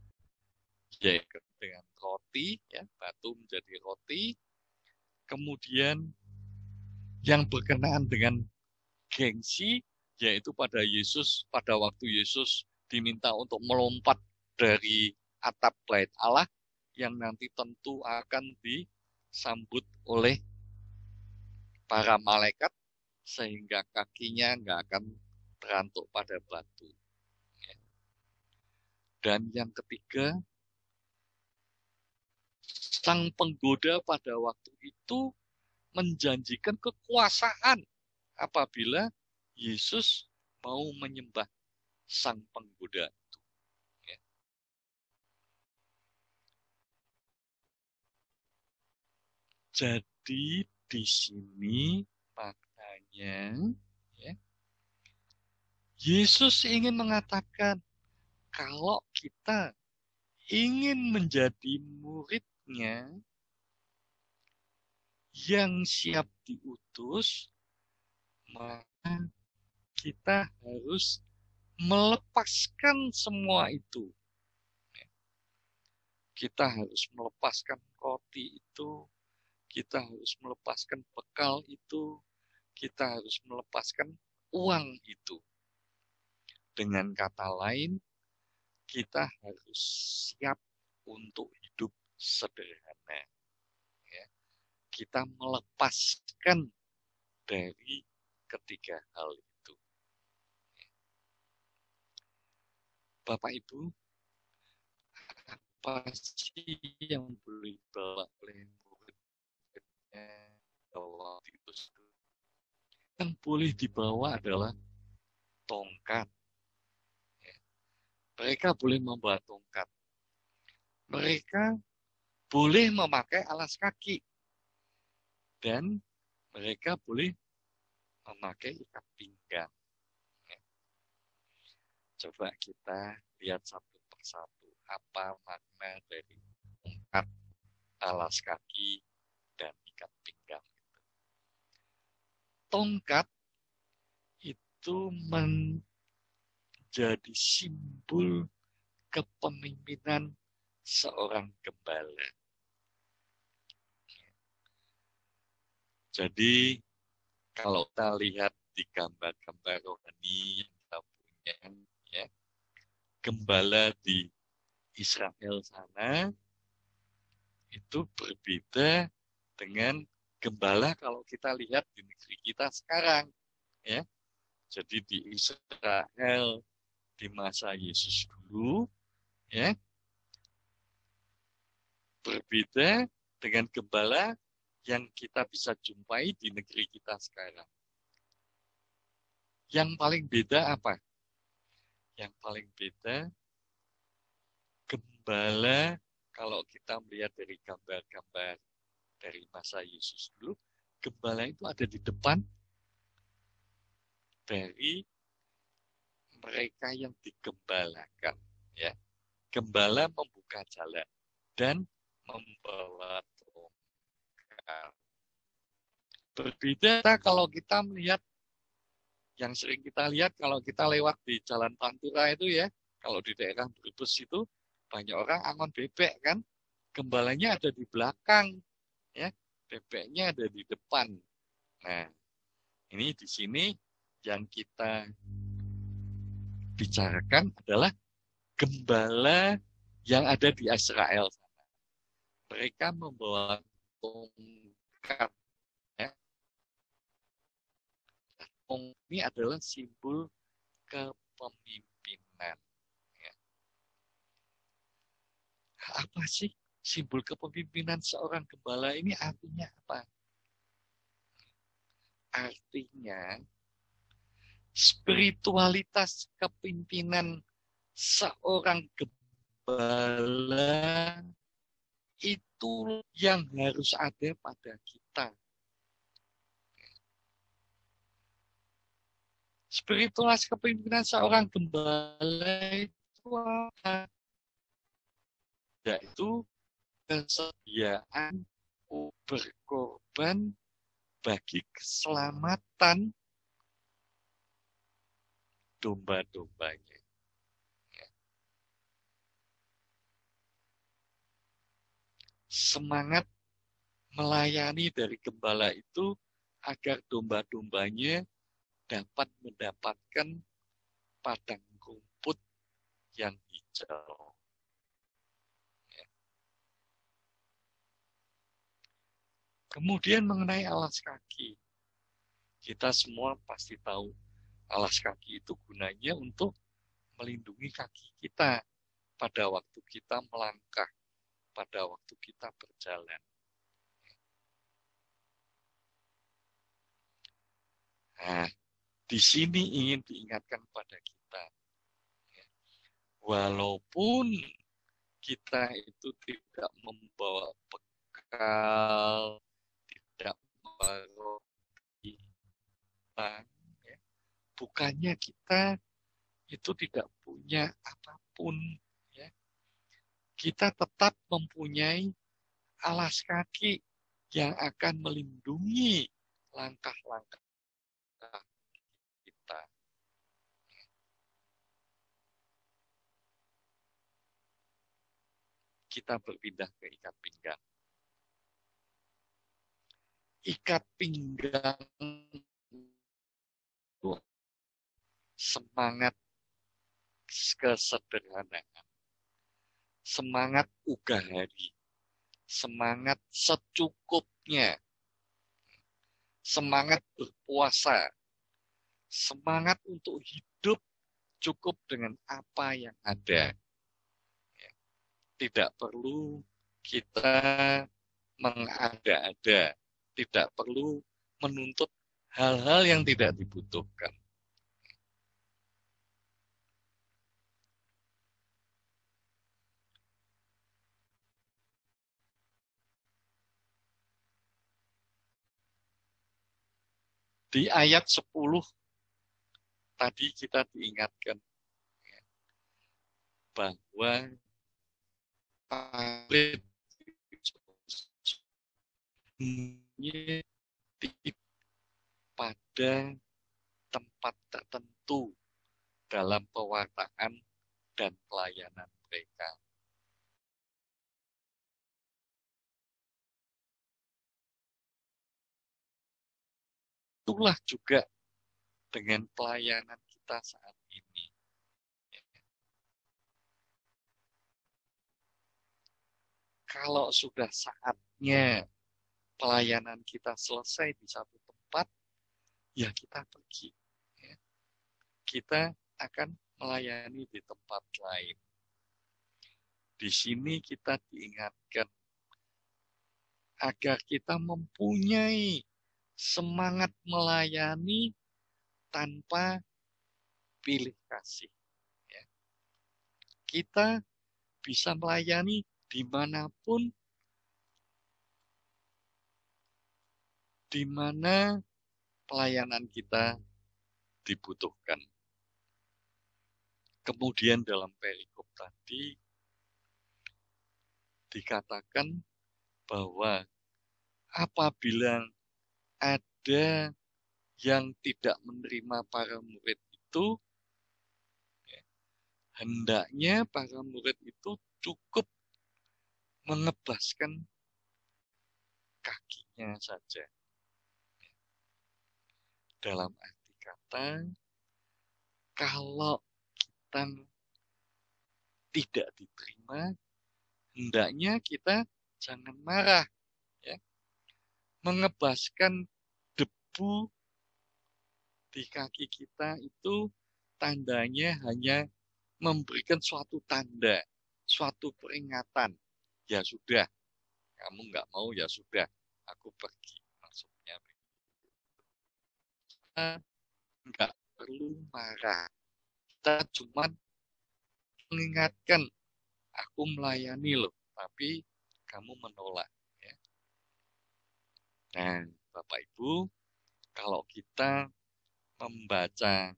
Yaitu dengan roti, ya, batu menjadi roti. Kemudian yang berkenaan dengan gengsi, yaitu pada waktu Yesus diminta untuk melompat dari atap bait Allah yang nanti tentu akan disambut oleh para malaikat sehingga kakinya nggak akan terantuk pada batu. Dan yang ketiga, sang penggoda pada waktu itu menjanjikan kekuasaan apabila Yesus mau menyembah sang penggoda itu. Ya. Jadi di sini maknanya ya, Yesus ingin mengatakan kalau kita ingin menjadi muridnya yang siap diutus, maka kita harus melepaskan semua itu. Kita harus melepaskan roti itu, kita harus melepaskan bekal itu, kita harus melepaskan uang itu. Dengan kata lain, kita harus siap untuk hidup sederhana. Ya. Kita melepaskan dari ketiga hal itu. Bapak Ibu, apa sih yang boleh dibawa oleh muridnya bahwa itu? Yang boleh dibawa adalah tongkat. Mereka boleh membawa tongkat. Mereka boleh memakai alas kaki. Dan mereka boleh memakai ikat pinggang. Coba kita lihat satu persatu. Apa makna dari tongkat, alas kaki, dan ikat pinggang. Tongkat itu menjadi simbol kepemimpinan seorang gembala. Jadi kalau kita lihat di gambar-gambar rohani yang kita punya, ya, gembala di Israel sana itu berbeda dengan gembala kalau kita lihat di negeri kita sekarang, ya. Jadi di Israel di masa Yesus dulu, ya, berbeda dengan gembala yang kita bisa jumpai di negeri kita sekarang. Yang paling beda apa? Yang paling beda, gembala kalau kita melihat dari gambar-gambar dari masa Yesus dulu, gembala itu ada di depan dari mereka yang digembalakan. Ya. Gembala membuka jalan dan membawa tongkat. Berbeda kalau kita melihat yang sering kita lihat kalau kita lewat di Jalan Pantura itu, ya, kalau di daerah Brebes itu banyak orang angon bebek kan, gembalanya ada di belakang, ya, bebeknya ada di depan. Nah, ini di sini yang kita bicarakan adalah gembala yang ada di Israel sana. Mereka membawa tongkat. Ya. Ini adalah simbol kepemimpinan. Ya. Apa sih simbol kepemimpinan seorang gembala ini? Artinya apa? Artinya spiritualitas kepemimpinan seorang gembala itu yang harus ada pada kita. Spiritualitas kepemimpinan seorang gembala itu apa? Yaitu kesediaan berkorban bagi keselamatan domba-dombanya. Semangat melayani dari gembala itu agar domba-dombanya dapat mendapatkan padang rumput yang hijau. Kemudian mengenai alas kaki. Kita semua pasti tahu alas kaki itu gunanya untuk melindungi kaki kita pada waktu kita melangkah, pada waktu kita berjalan. Nah, di sini ingin diingatkan pada kita. Walaupun kita itu tidak membawa bekal, tidak membawa ya, bukannya kita itu tidak punya apapun, ya. Kita tetap mempunyai alas kaki yang akan melindungi langkah-langkah kita. Kita berpindah ke ikat pinggang. Ikat pinggang semangat kesederhanaan, semangat ugahari, semangat secukupnya, semangat berpuasa, semangat untuk hidup cukup dengan apa yang ada. tidak perlu kita mengada-ada, tidak perlu menuntut hal-hal yang tidak dibutuhkan. Di ayat 10 tadi kita diingatkan bahwa pada tempat tertentu dalam pewartaan dan pelayanan mereka. Itulah juga dengan pelayanan kita saat ini. Kalau sudah saatnya pelayanan kita selesai di satu tempat, ya kita pergi. Kita akan melayani di tempat lain. Di sini kita diingatkan agar kita mempunyai semangat melayani tanpa pilih kasih. Kita bisa melayani dimanapun, di mana pelayanan kita dibutuhkan. Kemudian dalam perikop tadi dikatakan bahwa apabila ada yang tidak menerima para murid itu, hendaknya para murid itu cukup mengebaskan kakinya saja. Dalam arti kata, kalau kita tidak diterima, hendaknya kita jangan marah. Mengebaskan debu di kaki kita itu tandanya hanya memberikan suatu tanda, suatu peringatan. Ya sudah, kamu nggak mau, ya sudah, aku pergi. Maksudnya kita nggak perlu marah. Kita cuma mengingatkan, aku melayani loh, tapi kamu menolak. Ya. Nah, Bapak Ibu, kalau kita membaca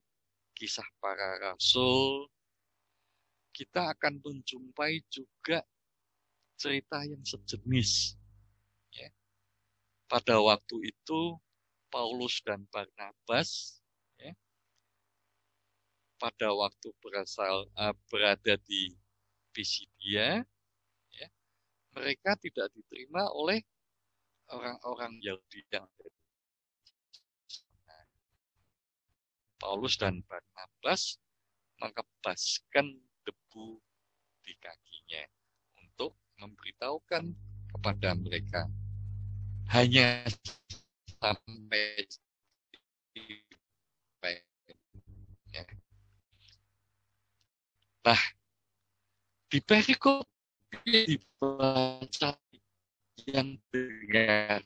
kisah para rasul, kita akan menjumpai juga cerita yang sejenis. Ya. Pada waktu itu, Paulus dan Barnabas, pada waktu berada di Pisidia, mereka tidak diterima oleh orang-orang Yahudi yang ada. Paulus dan Barnabas mengebaskan debu di kakinya untuk memberitahukan kepada mereka hanya sampai nah, di perikop dibaca yang dengar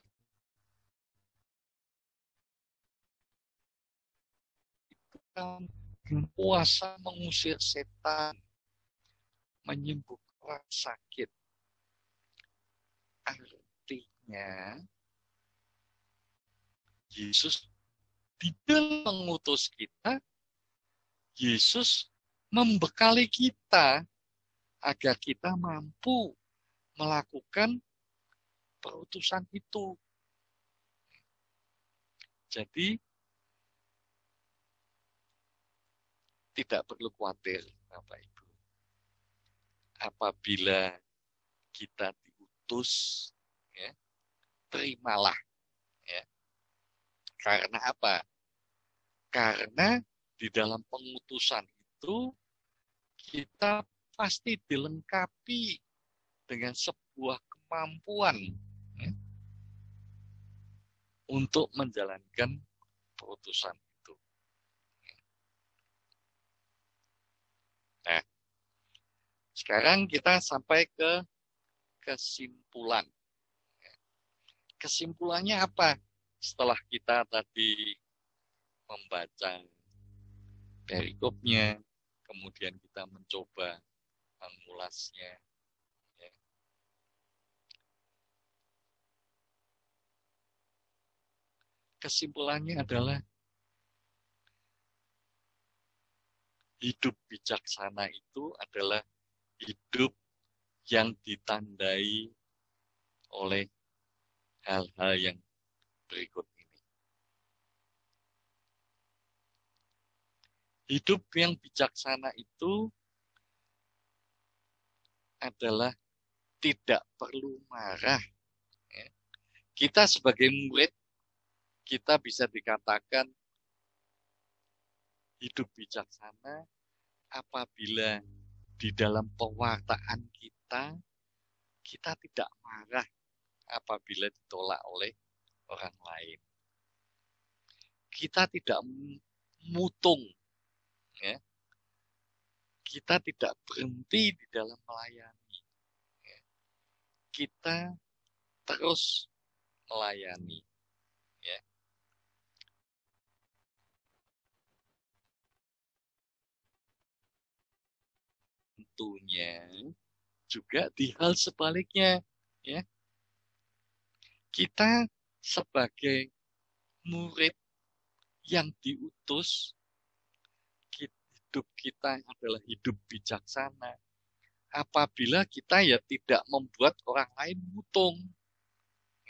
puasa mengusir setan, menyembuhkan orang sakit. Artinya, Yesus tidak mengutus kita, Yesus membekali kita agar kita mampu melakukan perutusan itu. Jadi, tidak perlu khawatir, Bapak Ibu. Apabila kita diutus, terimalah. Karena apa? Karena di dalam pengutusan itu, kita pasti dilengkapi dengan sebuah kemampuan untuk menjalankan perutusan itu. Nah, Sekarang kita sampai ke kesimpulan. Kesimpulannya apa? Setelah kita tadi membaca perikopnya, kemudian kita mencoba mengulasnya. Kesimpulannya adalah hidup bijaksana itu adalah hidup yang ditandai oleh hal-hal yang berikut ini. Hidup yang bijaksana itu adalah tidak perlu marah. Kita sebagai murid, kita bisa dikatakan hidup bijaksana apabila di dalam pewartaan kita tidak marah apabila ditolak oleh orang lain. Kita tidak mutung, ya. Kita tidak berhenti di dalam melayani. Ya. Kita terus melayani. Ya. Tentunya juga di hal sebaliknya, ya. Kita sebagai murid yang diutus, hidup kita adalah hidup bijaksana. Apabila kita ya tidak membuat orang lain mutung,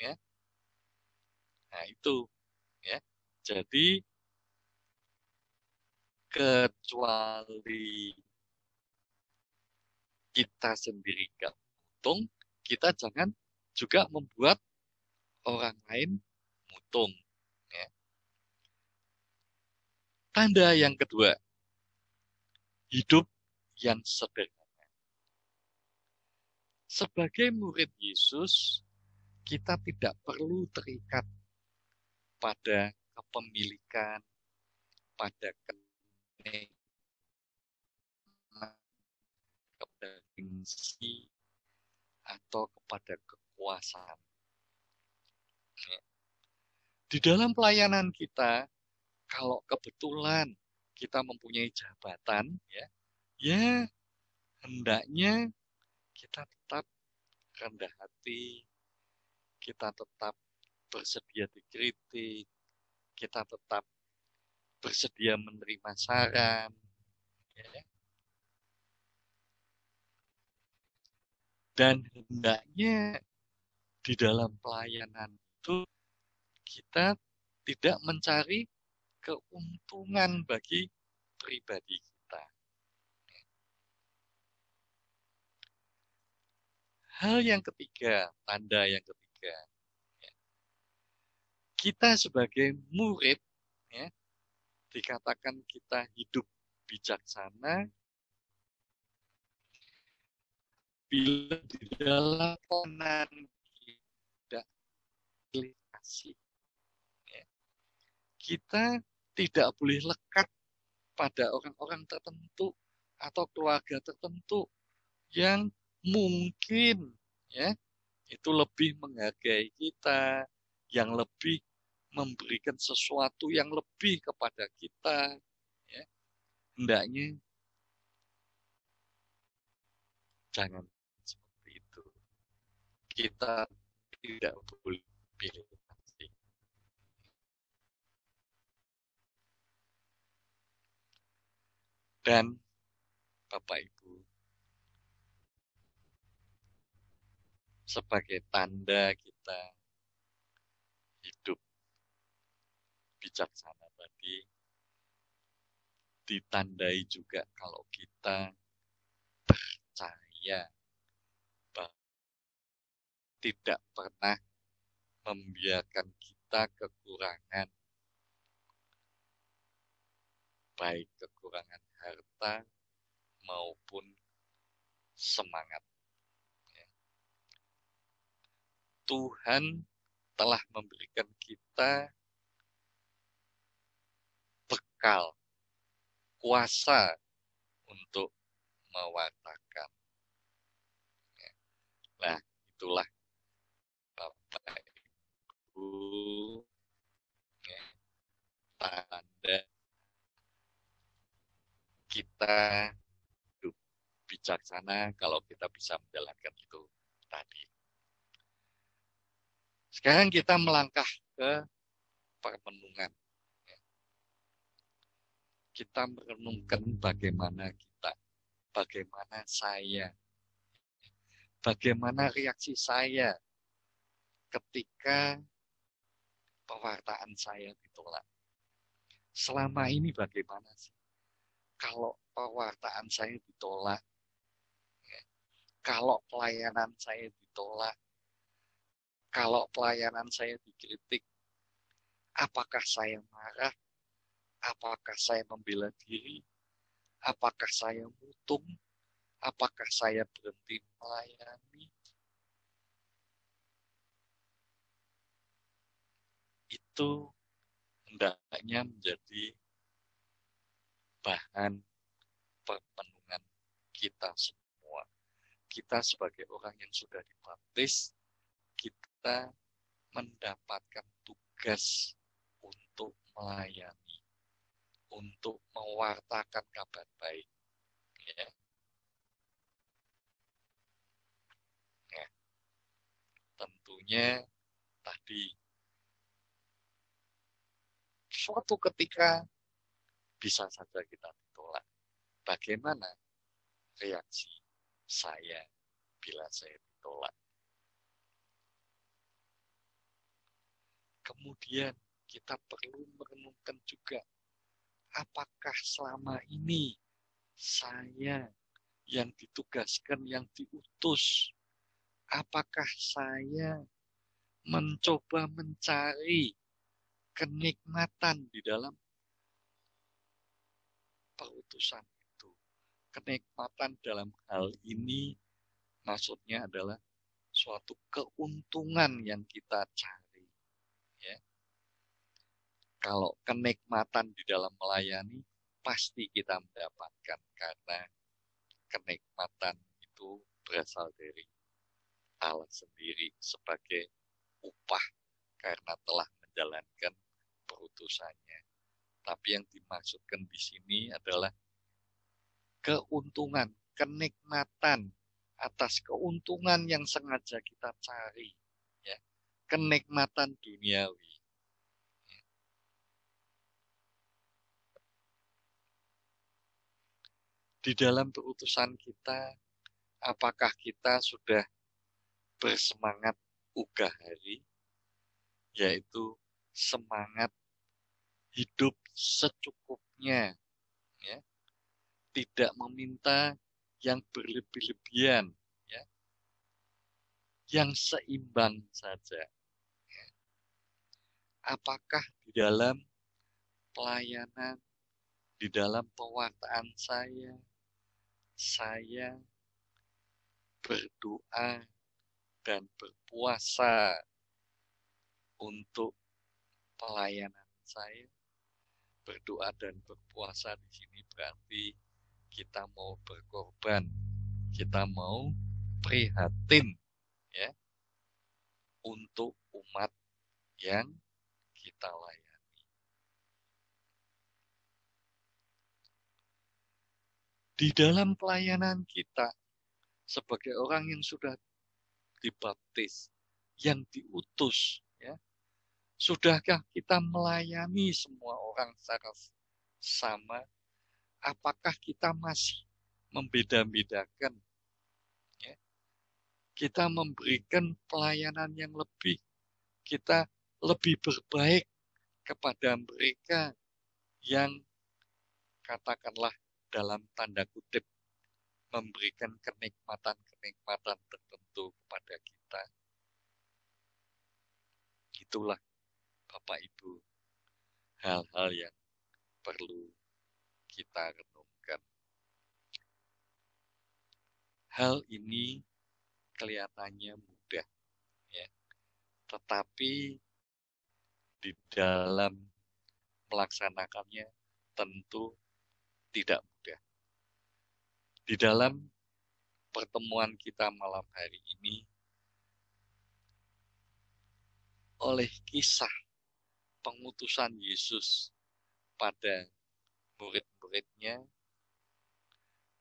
ya. Nah itu, ya. Jadi kecuali kita sendiri gak mutung, kita jangan juga membuat orang lain mutung. Ya. Tanda yang kedua, hidup yang sederhana. Sebagai murid Yesus, kita tidak perlu terikat pada kepemilikan, pada kepentingan, kepada gengsi, atau kepada kekuasaan. Ya. Di dalam pelayanan kita, kalau kebetulan kita mempunyai jabatan, ya hendaknya kita tetap rendah hati, kita tetap bersedia dikritik, kita tetap bersedia menerima saran, ya. Dan hendaknya di dalam pelayanan itu kita tidak mencari keuntungan bagi pribadi kita. Hal yang ketiga, tanda yang ketiga, kita sebagai murid, ya, dikatakan kita hidup bijaksana bila di dalam pelayanan kita kasih. Ya. Kita tidak boleh lekat pada orang-orang tertentu atau keluarga tertentu yang mungkin, ya, itu lebih menghargai kita, yang lebih memberikan sesuatu yang lebih kepada kita, ya. Hendaknya jangan seperti itu. Kita tidak boleh pilih kasih. Dan Bapak Ibu, sebagai tanda kita hidup bijaksana tadi, ditandai juga kalau kita percaya bahwa tidak pernah membiarkan kita kekurangan, baik kekurangan harta maupun semangat. Tuhan telah memberikan kita bekal, kuasa untuk mewartakan. Bagaimana kalau kita bisa menjalankan itu tadi. Sekarang kita melangkah ke perenungan. Kita merenungkan bagaimana kita, bagaimana saya, bagaimana reaksi saya ketika pewartaan saya ditolak. Selama ini bagaimana sih? Kalau pewartaan saya ditolak, kalau pelayanan saya ditolak, kalau pelayanan saya dikritik, apakah saya marah? Apakah saya membela diri? Apakah saya mutung? Apakah saya berhenti melayani? Itu hendaknya menjadi bahan perenungan kita semua. Kita sebagai orang yang sudah dibaptis, kita mendapatkan tugas untuk melayani, untuk mewartakan kabar baik. Ya. Nah, tentunya tadi suatu ketika bisa saja kita ditolak. Bagaimana reaksi saya bila saya ditolak? Kemudian kita perlu merenungkan juga, apakah selama ini saya yang ditugaskan, yang diutus, apakah saya mencoba mencari kenikmatan di dalam perutusan itu. Kenikmatan dalam hal ini maksudnya adalah suatu keuntungan yang kita cari. Ya. Kalau kenikmatan di dalam melayani, pasti kita mendapatkan, karena kenikmatan itu berasal dari Allah sendiri sebagai upah karena telah menjalankan perutusannya. Tapi yang dimaksudkan di sini adalah keuntungan, kenikmatan atas keuntungan yang sengaja kita cari. Ya. Kenikmatan duniawi. Di dalam perutusan kita, apakah kita sudah bersemangat ugah hari, yaitu semangat hidup secukupnya, ya, tidak meminta yang berlebih-lebihan, ya, yang seimbang saja. Ya. Apakah di dalam pelayanan, di dalam pewartaan saya berdoa dan berpuasa untuk pelayanan saya? Berdoa dan berpuasa di sini berarti kita mau berkorban, kita mau prihatin, ya, untuk umat yang kita layani. Di dalam pelayanan kita sebagai orang yang sudah dibaptis, yang diutus, ya, sudahkah kita melayani semua orang secara sama? Apakah kita masih membeda-bedakan? Ya? Kita memberikan pelayanan yang lebih, kita lebih berbaik kepada mereka yang katakanlah dalam tanda kutip memberikan kenikmatan-kenikmatan tertentu kepada kita. Itulah Bapak Ibu, hal-hal yang perlu kita renungkan. Hal ini kelihatannya mudah, ya, tetapi di dalam melaksanakannya tentu tidak mudah. Di dalam pertemuan kita malam hari ini, oleh kisah pengutusan Yesus pada murid-muridnya,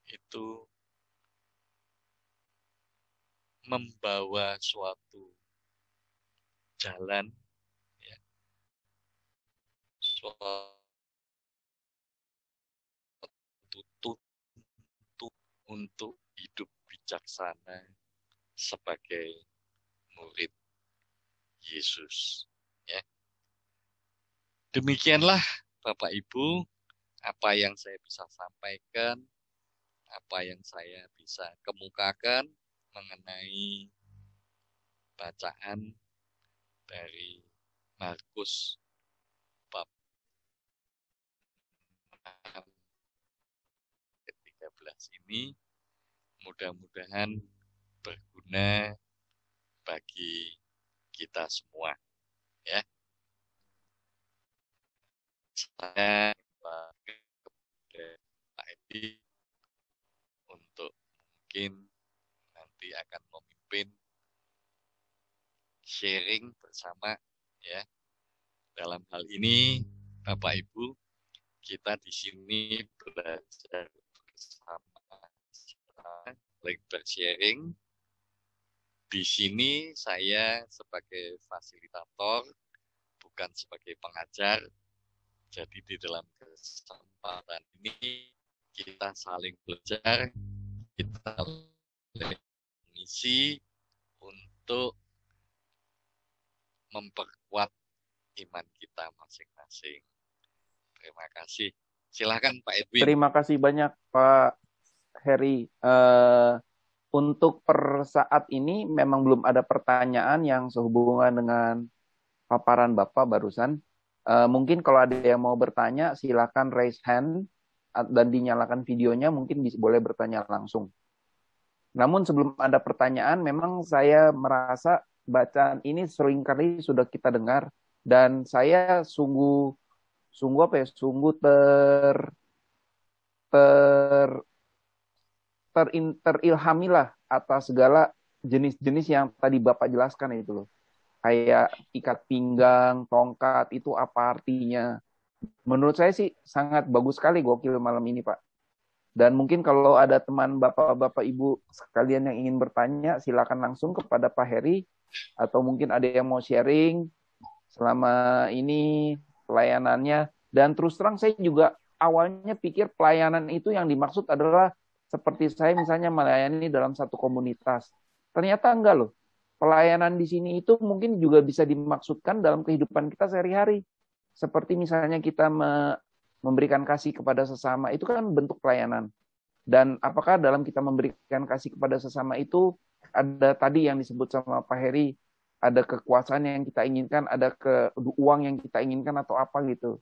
itu membawa suatu jalan, ya, suatu tuntut untuk hidup bijaksana sebagai murid Yesus. Ya. Demikianlah Bapak Ibu, apa yang saya bisa sampaikan, apa yang saya bisa kemukakan mengenai bacaan dari Markus bab 6 ke-13 ini mudah-mudahan berguna bagi kita semua. Ya. Saya kepada Pak Edi untuk mungkin nanti akan memimpin sharing bersama, ya. Dalam hal ini Bapak Ibu, kita di sini belajar bersama, saling bersharing. Di sini saya sebagai fasilitator, bukan sebagai pengajar. Jadi di dalam kesempatan ini kita saling belajar, kita mengisi untuk memperkuat iman kita masing-masing. Terima kasih. Silakan Pak Edwin. Terima kasih banyak Pak Heri. Untuk per saat ini memang belum ada pertanyaan yang sehubungan dengan paparan Bapak barusan. Mungkin kalau ada yang mau bertanya, silakan raise hand dan dinyalakan videonya, mungkin boleh bertanya langsung. Namun sebelum ada pertanyaan, memang saya merasa bacaan ini seringkali sudah kita dengar, dan saya sungguh terilhamilah atas segala jenis-jenis yang tadi Bapak jelaskan itu loh. Kayak ikat pinggang, tongkat, itu apa artinya? Menurut saya sih sangat bagus sekali, gokil malam ini Pak. Dan mungkin kalau ada teman Bapak-Bapak Ibu sekalian yang ingin bertanya, silakan langsung kepada Pak Heri, atau mungkin ada yang mau sharing selama ini pelayanannya. Dan terus terang saya juga awalnya pikir pelayanan itu yang dimaksud adalah seperti saya misalnya melayani dalam satu komunitas. Ternyata enggak loh. Pelayanan di sini itu mungkin juga bisa dimaksudkan dalam kehidupan kita sehari-hari. Seperti misalnya kita memberikan kasih kepada sesama, itu kan bentuk pelayanan. Dan apakah dalam kita memberikan kasih kepada sesama itu ada tadi yang disebut sama Pak Heri, ada kekuasaan yang kita inginkan, ada uang yang kita inginkan atau apa gitu.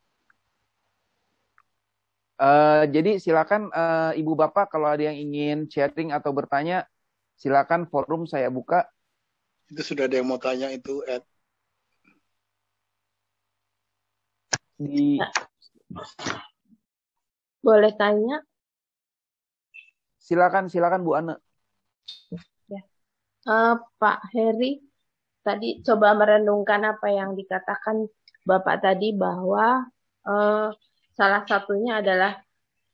Jadi silakan Ibu Bapak kalau ada yang ingin sharing atau bertanya, silakan forum saya buka. Itu sudah ada yang mau tanya itu, Ed. Boleh tanya? Silakan Bu Ana. Ya. Pak Heri, tadi coba merenungkan apa yang dikatakan Bapak tadi bahwa salah satunya adalah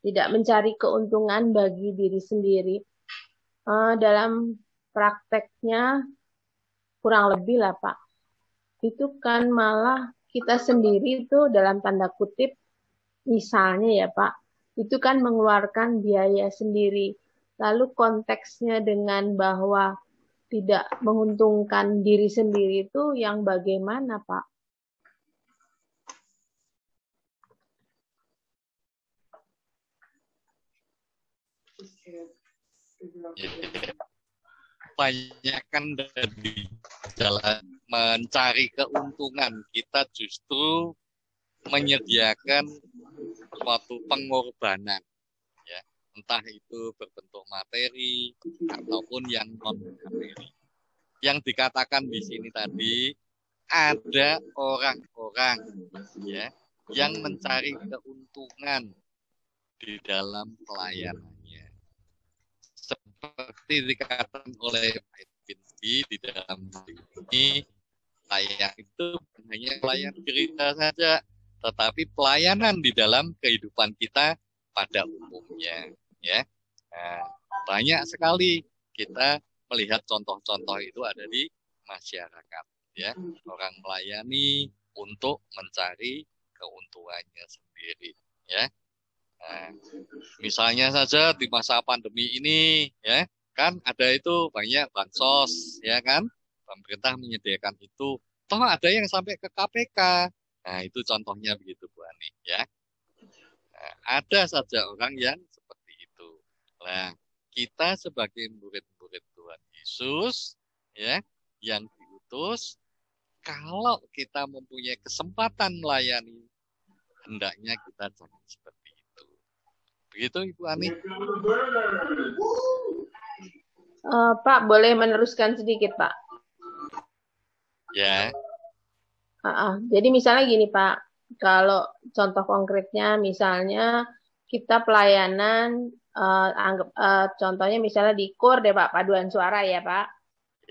tidak mencari keuntungan bagi diri sendiri. Dalam prakteknya kurang lebih lah Pak, itu kan malah kita sendiri itu dalam tanda kutip, misalnya ya Pak, itu kan mengeluarkan biaya sendiri. Lalu konteksnya dengan bahwa tidak menguntungkan diri sendiri itu yang bagaimana Pak? Kebanyakan dari jalan mencari keuntungan, kita justru menyediakan suatu pengorbanan, ya, entah itu berbentuk materi ataupun yang non materi. Yang dikatakan di sini tadi, ada orang-orang, ya, yang mencari keuntungan di dalam pelayanannya. Seperti dikatakan oleh Pak Edwin di dalam ini, pelayan itu bukan hanya pelayan gereja saja, tetapi pelayanan di dalam kehidupan kita pada umumnya, ya. Nah, banyak sekali kita melihat contoh-contoh itu ada di masyarakat, ya. Orang melayani untuk mencari keuntungannya sendiri, ya. Nah, misalnya saja di masa pandemi ini, ya, kan ada itu banyak bansos, ya kan? Pemerintah menyediakan itu. Toh ada yang sampai ke KPK. Nah, itu contohnya begitu, Bu Ani, ya. Nah, ada saja orang yang seperti itu. Nah, kita sebagai murid-murid Tuhan Yesus, ya, yang diutus, kalau kita mempunyai kesempatan melayani, hendaknya kita jangan seperti itu. Begitu, Ibu Ani? Pak, boleh meneruskan sedikit, Pak? Ya. Jadi misalnya gini, Pak, kalau contoh konkretnya misalnya kita pelayanan, contohnya misalnya di KUR deh, Pak, paduan suara ya, Pak.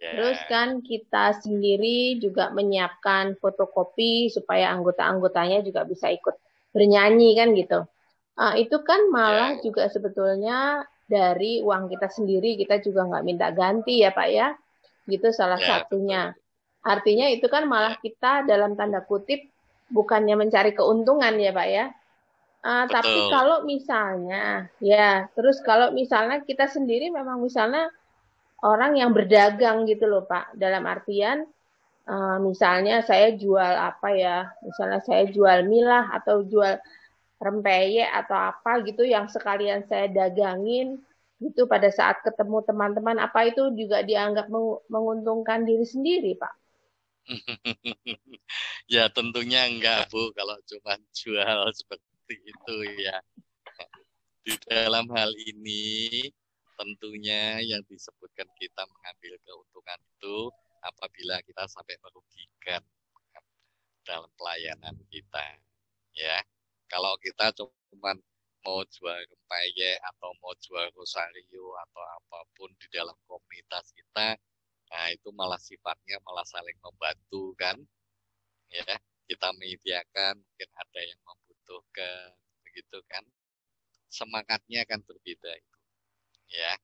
Terus kan kita sendiri juga menyiapkan fotokopi supaya anggota-anggotanya juga bisa ikut bernyanyi kan gitu. Itu kan malah juga sebetulnya dari uang kita sendiri, kita juga nggak minta ganti ya Pak ya. Gitu salah satunya. Artinya itu kan malah kita dalam tanda kutip bukannya mencari keuntungan ya Pak ya. Tapi kalau misalnya, ya terus kalau misalnya kita sendiri memang misalnya orang yang berdagang gitu loh Pak, dalam artian misalnya saya jual apa ya, misalnya saya jual milah atau jual rempeyek atau apa gitu yang sekalian saya dagangin gitu pada saat ketemu teman-teman, apa itu juga dianggap menguntungkan diri sendiri Pak? Ya tentunya enggak Bu, kalau cuma jual seperti itu ya. Di dalam hal ini tentunya yang disebutkan kita mengambil keuntungan itu apabila kita sampai merugikan dalam pelayanan kita, ya. Kalau kita cuma mau jual rempeyek atau mau jual rosario atau apapun di dalam komunitas kita, nah itu malah sifatnya malah saling membantu kan, ya. Kita menyediakan, mungkin ada yang membutuhkan, begitu kan. Semangatnya kan berbeda itu, ya.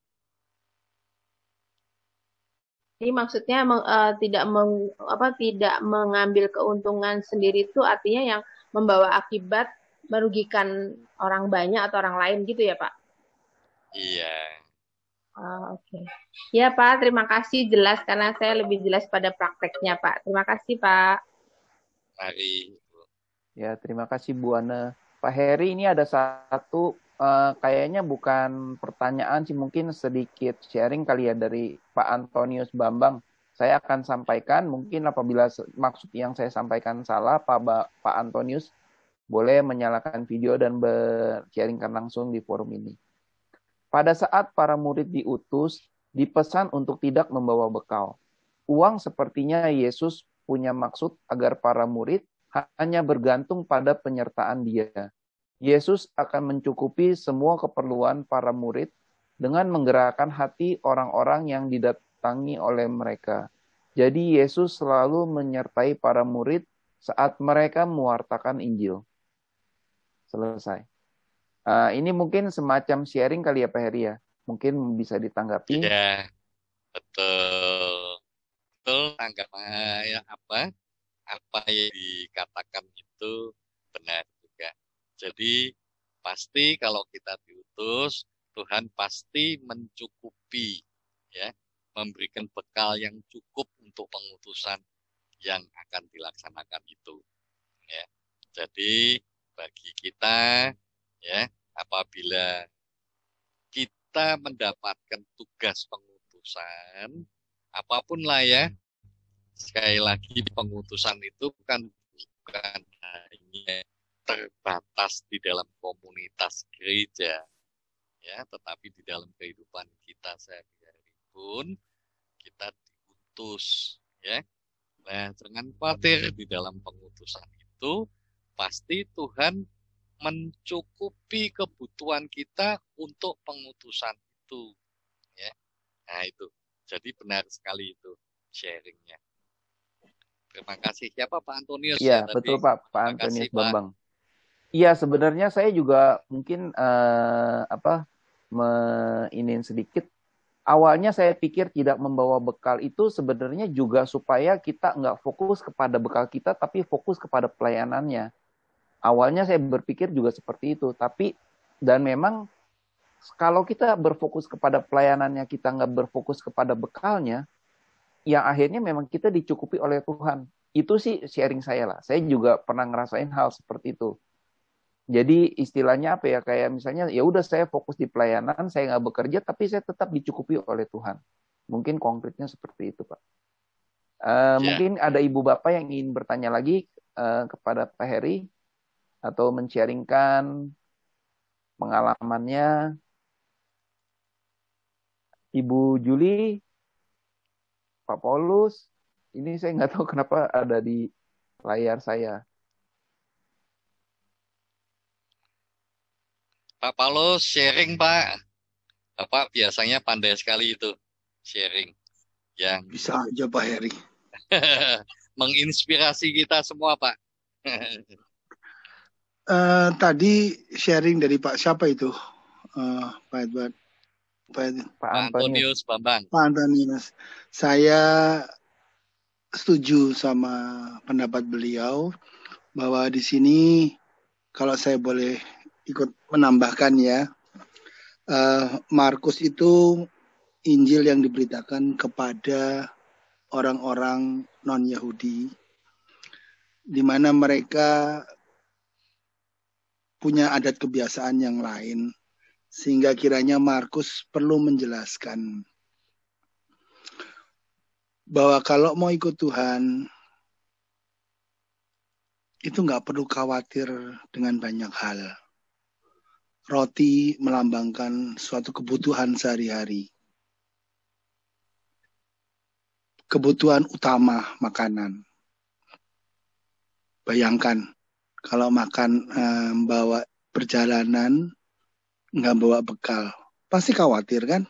Jadi maksudnya tidak mengambil keuntungan sendiri itu artinya yang membawa akibat merugikan orang banyak atau orang lain gitu ya Pak? Iya. Oke. Ya Pak, terima kasih jelas karena saya lebih jelas pada prakteknya Pak. Terima kasih Pak. Mari. Ya, terima kasih Bu Ana. Pak Heri, ini ada satu kayaknya bukan pertanyaan sih, mungkin sedikit sharing kali ya dari Pak Antonius Bambang. Saya akan sampaikan, mungkin apabila maksud yang saya sampaikan salah, Pak Antonius boleh menyalakan video dan bersharingkan langsung di forum ini. Pada saat para murid diutus, dipesan untuk tidak membawa bekal. Uang sepertinya Yesus punya maksud agar para murid hanya bergantung pada penyertaan Dia. Yesus akan mencukupi semua keperluan para murid dengan menggerakkan hati orang-orang yang didatangi oleh mereka. Jadi Yesus selalu menyertai para murid saat mereka mewartakan Injil. Selesai. Ini mungkin semacam sharing kali ya Pak Heri ya. Mungkin bisa ditanggapi. Ya, betul. Betul, tanggapannya apa yang dikatakan itu benar juga. Jadi pasti kalau kita diutus, Tuhan pasti mencukupi, ya, memberikan bekal yang cukup untuk pengutusan yang akan dilaksanakan itu. Ya. Jadi bagi kita, ya, apabila kita mendapatkan tugas pengutusan, apapun lah ya, sekali lagi pengutusan itu bukan hanya terbatas di dalam komunitas gereja, ya, tetapi di dalam kehidupan kita sehari-hari pun kita diutus, ya. Nah, jangan khawatir, di dalam pengutusan itu pasti Tuhan mencukupi kebutuhan kita untuk pengutusan itu, ya. Nah itu, jadi benar sekali itu sharingnya. Terima kasih. Siapa Pak Antonius? Iya, betul Pak Antonius Bambang. Iya, sebenarnya saya juga mungkin ingin sedikit awalnya saya pikir tidak membawa bekal itu sebenarnya juga supaya kita nggak fokus kepada bekal kita, tapi fokus kepada pelayanannya. Awalnya saya berpikir juga seperti itu, dan memang kalau kita berfokus kepada pelayanannya, kita nggak berfokus kepada bekalnya, yang akhirnya memang kita dicukupi oleh Tuhan. Itu sih sharing saya lah. Saya juga pernah ngerasain hal seperti itu. Jadi istilahnya apa ya, kayak misalnya ya udah saya fokus di pelayanan, saya nggak bekerja, tapi saya tetap dicukupi oleh Tuhan. Mungkin konkretnya seperti itu, Pak. Mungkin ada ibu bapak yang ingin bertanya lagi kepada Pak Heri atau men-sharingkan pengalamannya. Ibu Juli, Pak Paulus, ini saya nggak tahu kenapa ada di layar saya. Pak Paulus, sharing Pak. Bapak biasanya pandai sekali itu sharing. Yang Bisa aja Pak Heri. menginspirasi kita semua Pak. Tadi sharing dari Pak siapa itu? Pak Antonius Bambang. Pak Antonius. Saya setuju sama pendapat beliau bahwa di sini kalau saya boleh ikut menambahkan ya, Markus itu Injil yang diberitakan kepada orang-orang non-Yahudi, di mana mereka punya adat kebiasaan yang lain, sehingga kiranya Markus perlu menjelaskan bahwa kalau mau ikut Tuhan, itu nggak perlu khawatir dengan banyak hal. Roti melambangkan suatu kebutuhan sehari-hari. Kebutuhan utama makanan. Bayangkan kalau makan bawa perjalanan nggak bawa bekal, pasti khawatir kan?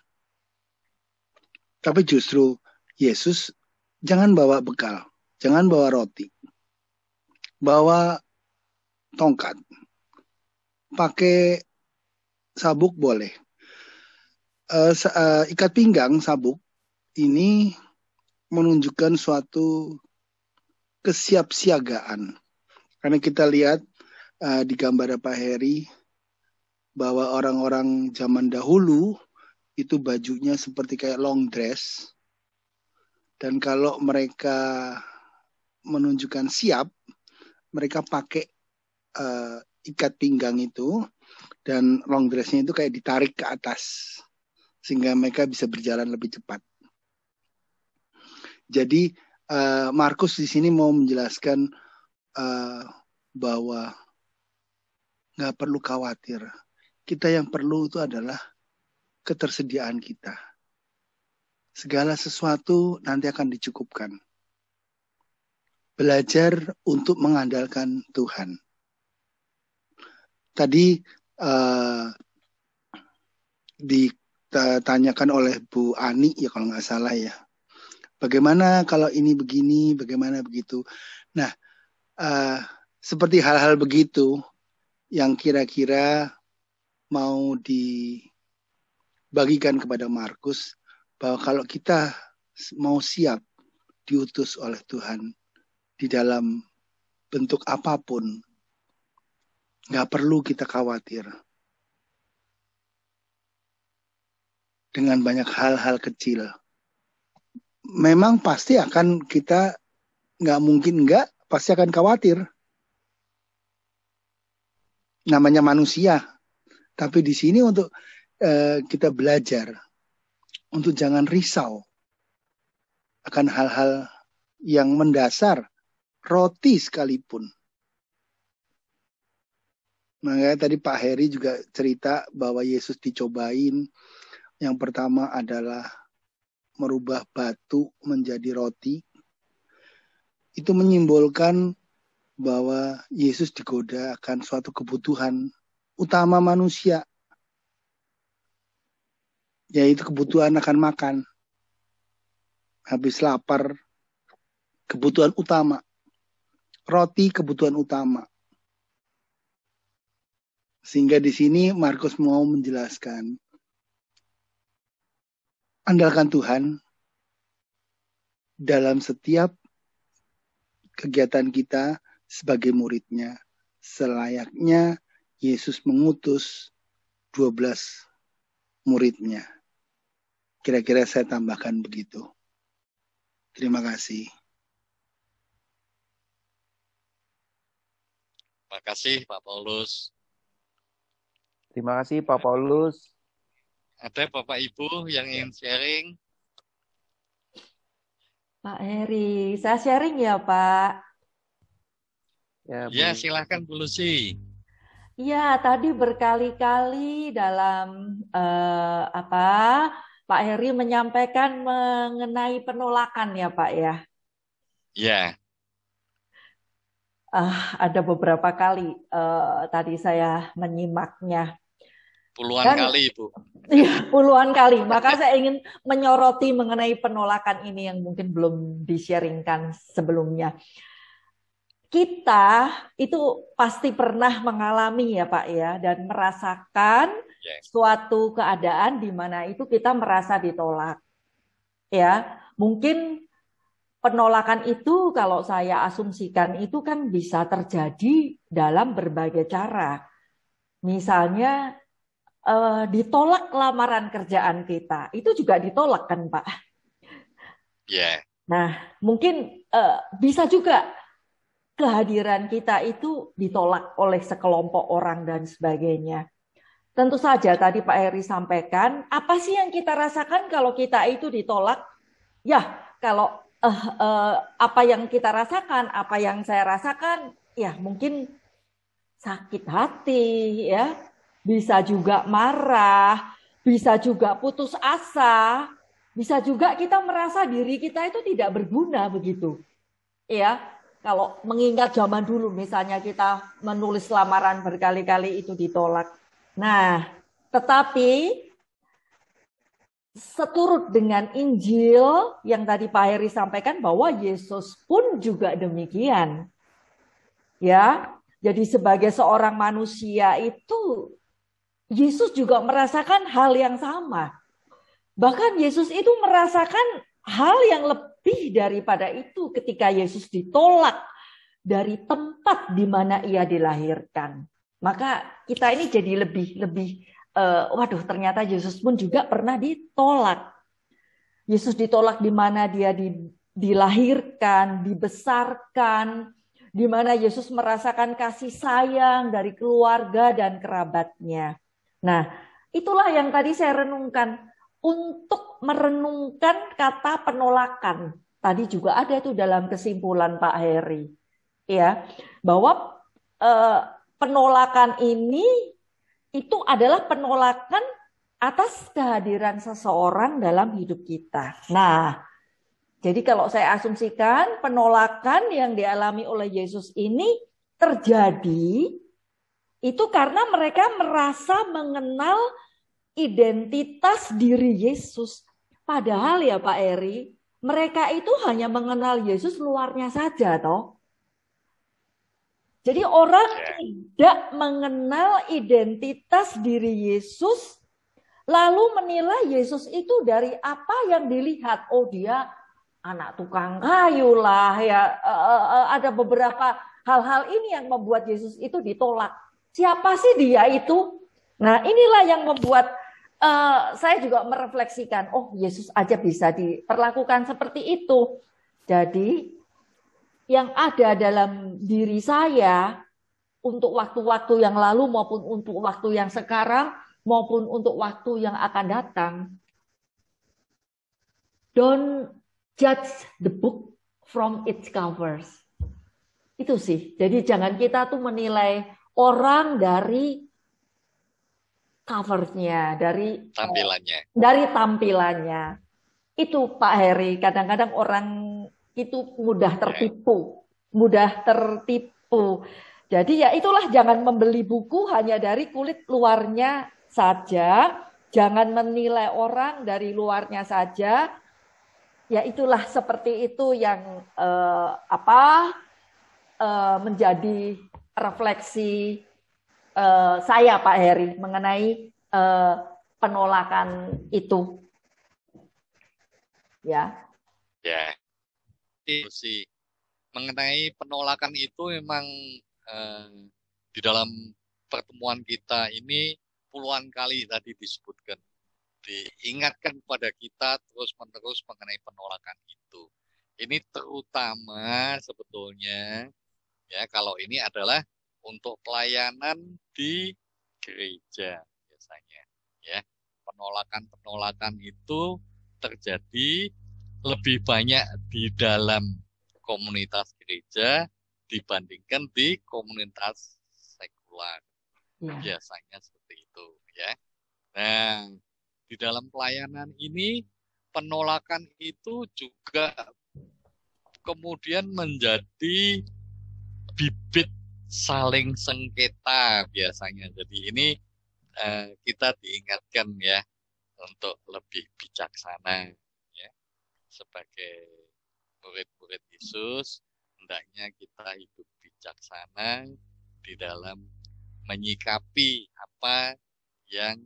Tapi justru Yesus jangan bawa bekal, jangan bawa roti, bawa tongkat, pakai sabuk boleh. Ikat pinggang sabuk ini menunjukkan suatu kesiapsiagaan. Karena kita lihat di gambar Pak Heri bahwa orang-orang zaman dahulu itu bajunya seperti kayak long dress. Dan kalau mereka menunjukkan siap, mereka pakai ikat pinggang itu, dan long dressnya itu kayak ditarik ke atas sehingga mereka bisa berjalan lebih cepat. Jadi Markus di sini mau menjelaskan bahwa nggak perlu khawatir. Kita yang perlu itu adalah ketersediaan kita. Segala sesuatu nanti akan dicukupkan. Belajar untuk mengandalkan Tuhan. Tadi ditanyakan oleh Bu Ani ya kalau nggak salah ya. Bagaimana kalau ini begini, bagaimana begitu. Nah, seperti hal-hal begitu yang kira-kira mau dibagikan kepada Markus, bahwa kalau kita mau siap diutus oleh Tuhan di dalam bentuk apapun, nggak perlu kita khawatir dengan banyak hal-hal kecil. Memang pasti akan kita pasti akan khawatir. Namanya manusia. Tapi di sini untuk kita belajar untuk jangan risau akan hal-hal yang mendasar, roti sekalipun. Makanya tadi Pak Heri juga cerita bahwa Yesus dicobain. Yang pertama adalah merubah batu menjadi roti. Itu menyimbolkan bahwa Yesus digoda akan suatu kebutuhan utama manusia, yaitu kebutuhan akan makan. Habis lapar, kebutuhan utama. Roti kebutuhan utama. Sehingga di sini Markus mau menjelaskan andalkan Tuhan dalam setiap kegiatan kita sebagai murid-Nya, selayaknya Yesus mengutus 12 murid-Nya. Kira-kira saya tambahkan begitu. Terima kasih. Terima kasih Pak Paulus. Terima kasih Pak Paulus. Ada Bapak Ibu yang ingin sharing? Pak Heri, saya sharing ya Pak. Ya, silakan Bu Lucy. Ya, tadi berkali-kali dalam Pak Heri menyampaikan mengenai penolakan ya Pak ya. Ya. Ada beberapa kali tadi saya menyimaknya. Puluhan kali Bu. Iya, puluhan kali. Maka saya ingin menyoroti mengenai penolakan ini yang mungkin belum di-sharingkan sebelumnya. Kita itu pasti pernah mengalami ya Pak ya, dan merasakan suatu keadaan di mana itu kita merasa ditolak. Ya, mungkin penolakan itu kalau saya asumsikan itu kan bisa terjadi dalam berbagai cara. Misalnya ditolak lamaran kerjaan kita, itu juga ditolak kan Pak? Yeah. Nah, mungkin bisa juga kehadiran kita itu ditolak oleh sekelompok orang dan sebagainya. Tentu saja tadi Pak Heri sampaikan, apa sih yang kita rasakan kalau kita itu ditolak? Ya, kalau apa yang kita rasakan, apa yang saya rasakan, ya mungkin sakit hati, ya. Bisa juga marah, bisa juga putus asa, bisa juga kita merasa diri kita itu tidak berguna begitu. Ya, kalau mengingat zaman dulu misalnya kita menulis lamaran berkali-kali itu ditolak. Nah, tetapi seturut dengan Injil yang tadi Pak Heri sampaikan bahwa Yesus pun juga demikian. Ya, jadi sebagai seorang manusia itu Yesus juga merasakan hal yang sama. Bahkan Yesus itu merasakan hal yang lebih daripada itu ketika Yesus ditolak dari tempat di mana ia dilahirkan. Maka kita ini jadi lebih waduh, ternyata Yesus pun juga pernah ditolak. Yesus ditolak di mana dia dilahirkan, dibesarkan, di mana Yesus merasakan kasih sayang dari keluarga dan kerabatnya. Nah, itulah yang tadi saya renungkan. Untuk merenungkan kata penolakan. Tadi juga ada itu dalam kesimpulan Pak Heri. Ya, bahwa penolakan ini itu adalah penolakan atas kehadiran seseorang dalam hidup kita. Nah, jadi kalau saya asumsikan penolakan yang dialami oleh Yesus ini terjadi itu karena mereka merasa mengenal identitas diri Yesus. Padahal ya Pak Eri, mereka itu hanya mengenal Yesus luarnya saja toh. Jadi orang tidak mengenal identitas diri Yesus, lalu menilai Yesus itu dari apa yang dilihat. Oh, dia anak tukang kayu lah ya. Ada beberapa hal-hal ini yang membuat Yesus itu ditolak. Siapa sih dia itu? Nah, inilah yang membuat saya juga merefleksikan, oh Yesus aja bisa diperlakukan seperti itu. Jadi yang ada dalam diri saya untuk waktu-waktu yang lalu maupun untuk waktu yang sekarang maupun untuk waktu yang akan datang. Don't judge the book from its covers. Itu sih. Jadi jangan kita tuh menilai orang dari covernya, dari tampilannya. Itu Pak Heri, kadang-kadang orang itu mudah tertipu. Jadi ya itulah, jangan membeli buku hanya dari kulit luarnya saja, jangan menilai orang dari luarnya saja. Ya itulah, seperti itu yang menjadi refleksi saya Pak Heri mengenai penolakan itu. Ya. Ya, sih mengenai penolakan itu memang di dalam pertemuan kita ini puluhan kali tadi disebutkan, diingatkan kepada kita terus-menerus mengenai penolakan itu. Ini terutama sebetulnya ya kalau ini adalah untuk pelayanan di gereja biasanya ya. Penolakan-penolakan itu terjadi lebih banyak di dalam komunitas gereja dibandingkan di komunitas sekular. Biasanya seperti itu ya. Nah, di dalam pelayanan ini penolakan itu juga kemudian menjadi bibit saling sengketa biasanya. Jadi ini kita diingatkan ya untuk lebih bijaksana ya. Sebagai murid-murid Yesus, hendaknya kita hidup bijaksana di dalam menyikapi apa yang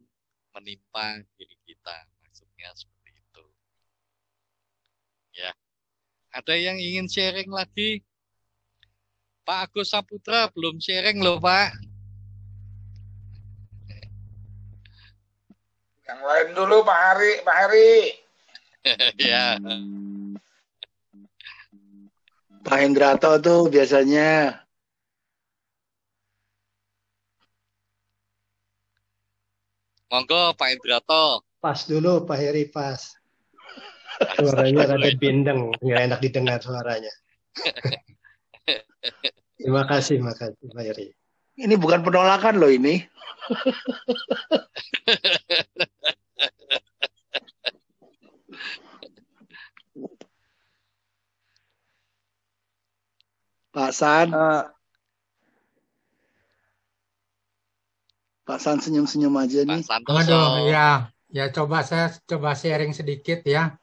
menimpa diri kita. Maksudnya seperti itu. Ya. Ada yang ingin sharing lagi? Pak Agus Saputra belum sharing loh, Pak. Yang lain dulu Pak Heri. Ya. Pak Hendrato tuh biasanya. Monggo Pak Hendrato. Pas dulu Pak Heri, pas. Suaranya rada bindeng, nggak enak didengar suaranya. Terima kasih Pak Heri. Ini bukan penolakan loh ini. Pak San. Pak San senyum-senyum aja nih. Aduh, ya coba saya sharing sedikit ya.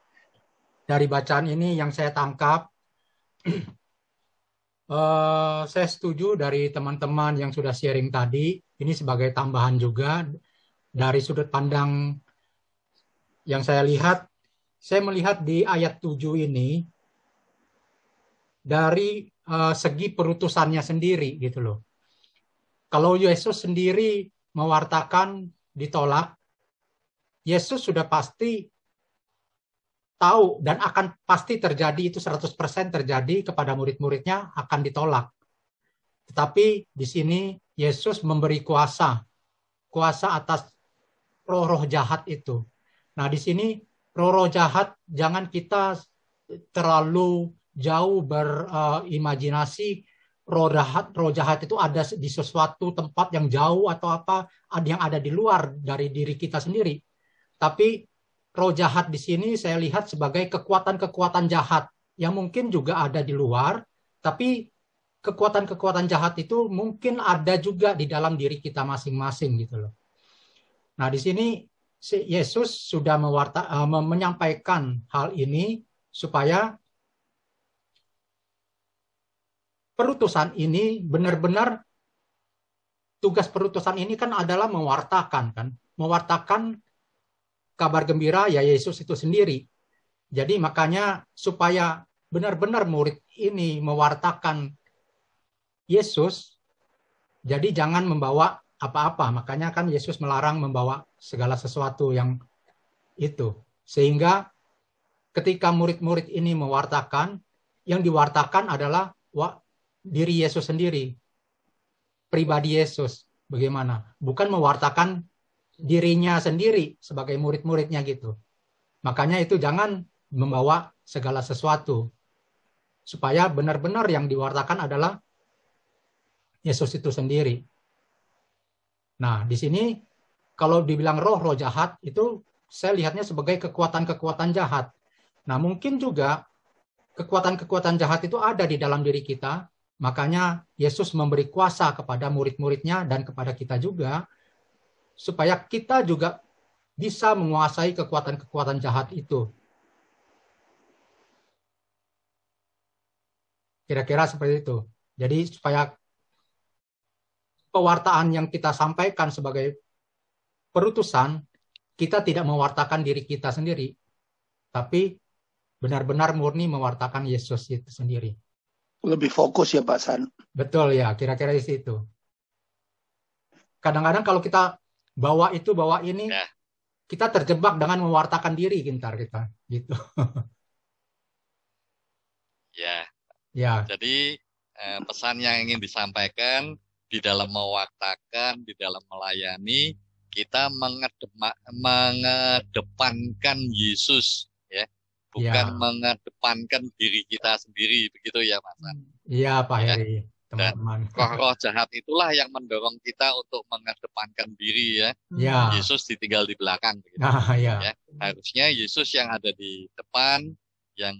Dari bacaan ini yang saya tangkap, saya setuju dari teman-teman yang sudah sharing tadi. Ini sebagai tambahan juga dari sudut pandang yang saya lihat. Saya melihat di ayat 7 ini dari segi perutusannya sendiri gitu loh. Kalau Yesus sendiri mewartakan ditolak, Yesus sudah pasti tahu dan akan pasti terjadi, itu 100% terjadi kepada murid-muridnya akan ditolak. Tetapi di sini Yesus memberi kuasa atas roh-roh jahat itu. Nah, di sini roh-roh jahat jangan kita terlalu jauh berimajinasi roh jahat itu ada di sesuatu tempat yang jauh atau apa, yang ada di luar dari diri kita sendiri. Tapi roh jahat di sini saya lihat sebagai kekuatan-kekuatan jahat yang mungkin juga ada di luar, tapi kekuatan-kekuatan jahat itu mungkin ada juga di dalam diri kita masing-masing gitu loh. Nah, di sini Yesus sudah menyampaikan hal ini supaya perutusan ini benar-benar, tugas perutusan ini kan adalah mewartakan kabar gembira ya Yesus itu sendiri. Jadi makanya supaya benar-benar murid ini mewartakan Yesus, jadi jangan membawa apa-apa. Makanya kan Yesus melarang membawa segala sesuatu yang itu. Sehingga ketika murid-murid ini mewartakan, yang diwartakan adalah diri Yesus sendiri, pribadi Yesus bagaimana, bukan mewartakan dirinya sendiri sebagai murid-muridnya gitu. Makanya itu jangan membawa segala sesuatu, supaya benar-benar yang diwartakan adalah Yesus itu sendiri. Nah, di sini kalau dibilang roh jahat itu saya lihatnya sebagai kekuatan-kekuatan jahat. Nah, mungkin juga kekuatan-kekuatan jahat itu ada di dalam diri kita. Makanya Yesus memberi kuasa kepada murid-muridnya dan kepada kita juga, supaya kita juga bisa menguasai kekuatan-kekuatan jahat itu. Kira-kira seperti itu. Jadi supaya pewartaan yang kita sampaikan sebagai perutusan, kita tidak mewartakan diri kita sendiri, tapi benar-benar murni mewartakan Yesus itu sendiri. Lebih fokus ya Pak San. Betul ya, kira-kira di situ. Kadang-kadang kalau kita bawa ini, kita terjebak dengan mewartakan diri kita gitu. Ya. Jadi pesan yang ingin disampaikan di dalam mewartakan, di dalam melayani, kita mengedepankan Yesus, ya, bukan mengedepankan diri kita sendiri, begitu ya Mas. Iya Pak Heri, teman-teman. Roh jahat itulah yang mendorong kita untuk mengedepankan diri, ya. Yesus ditinggal di belakang, begitu. Ya. Harusnya Yesus yang ada di depan, yang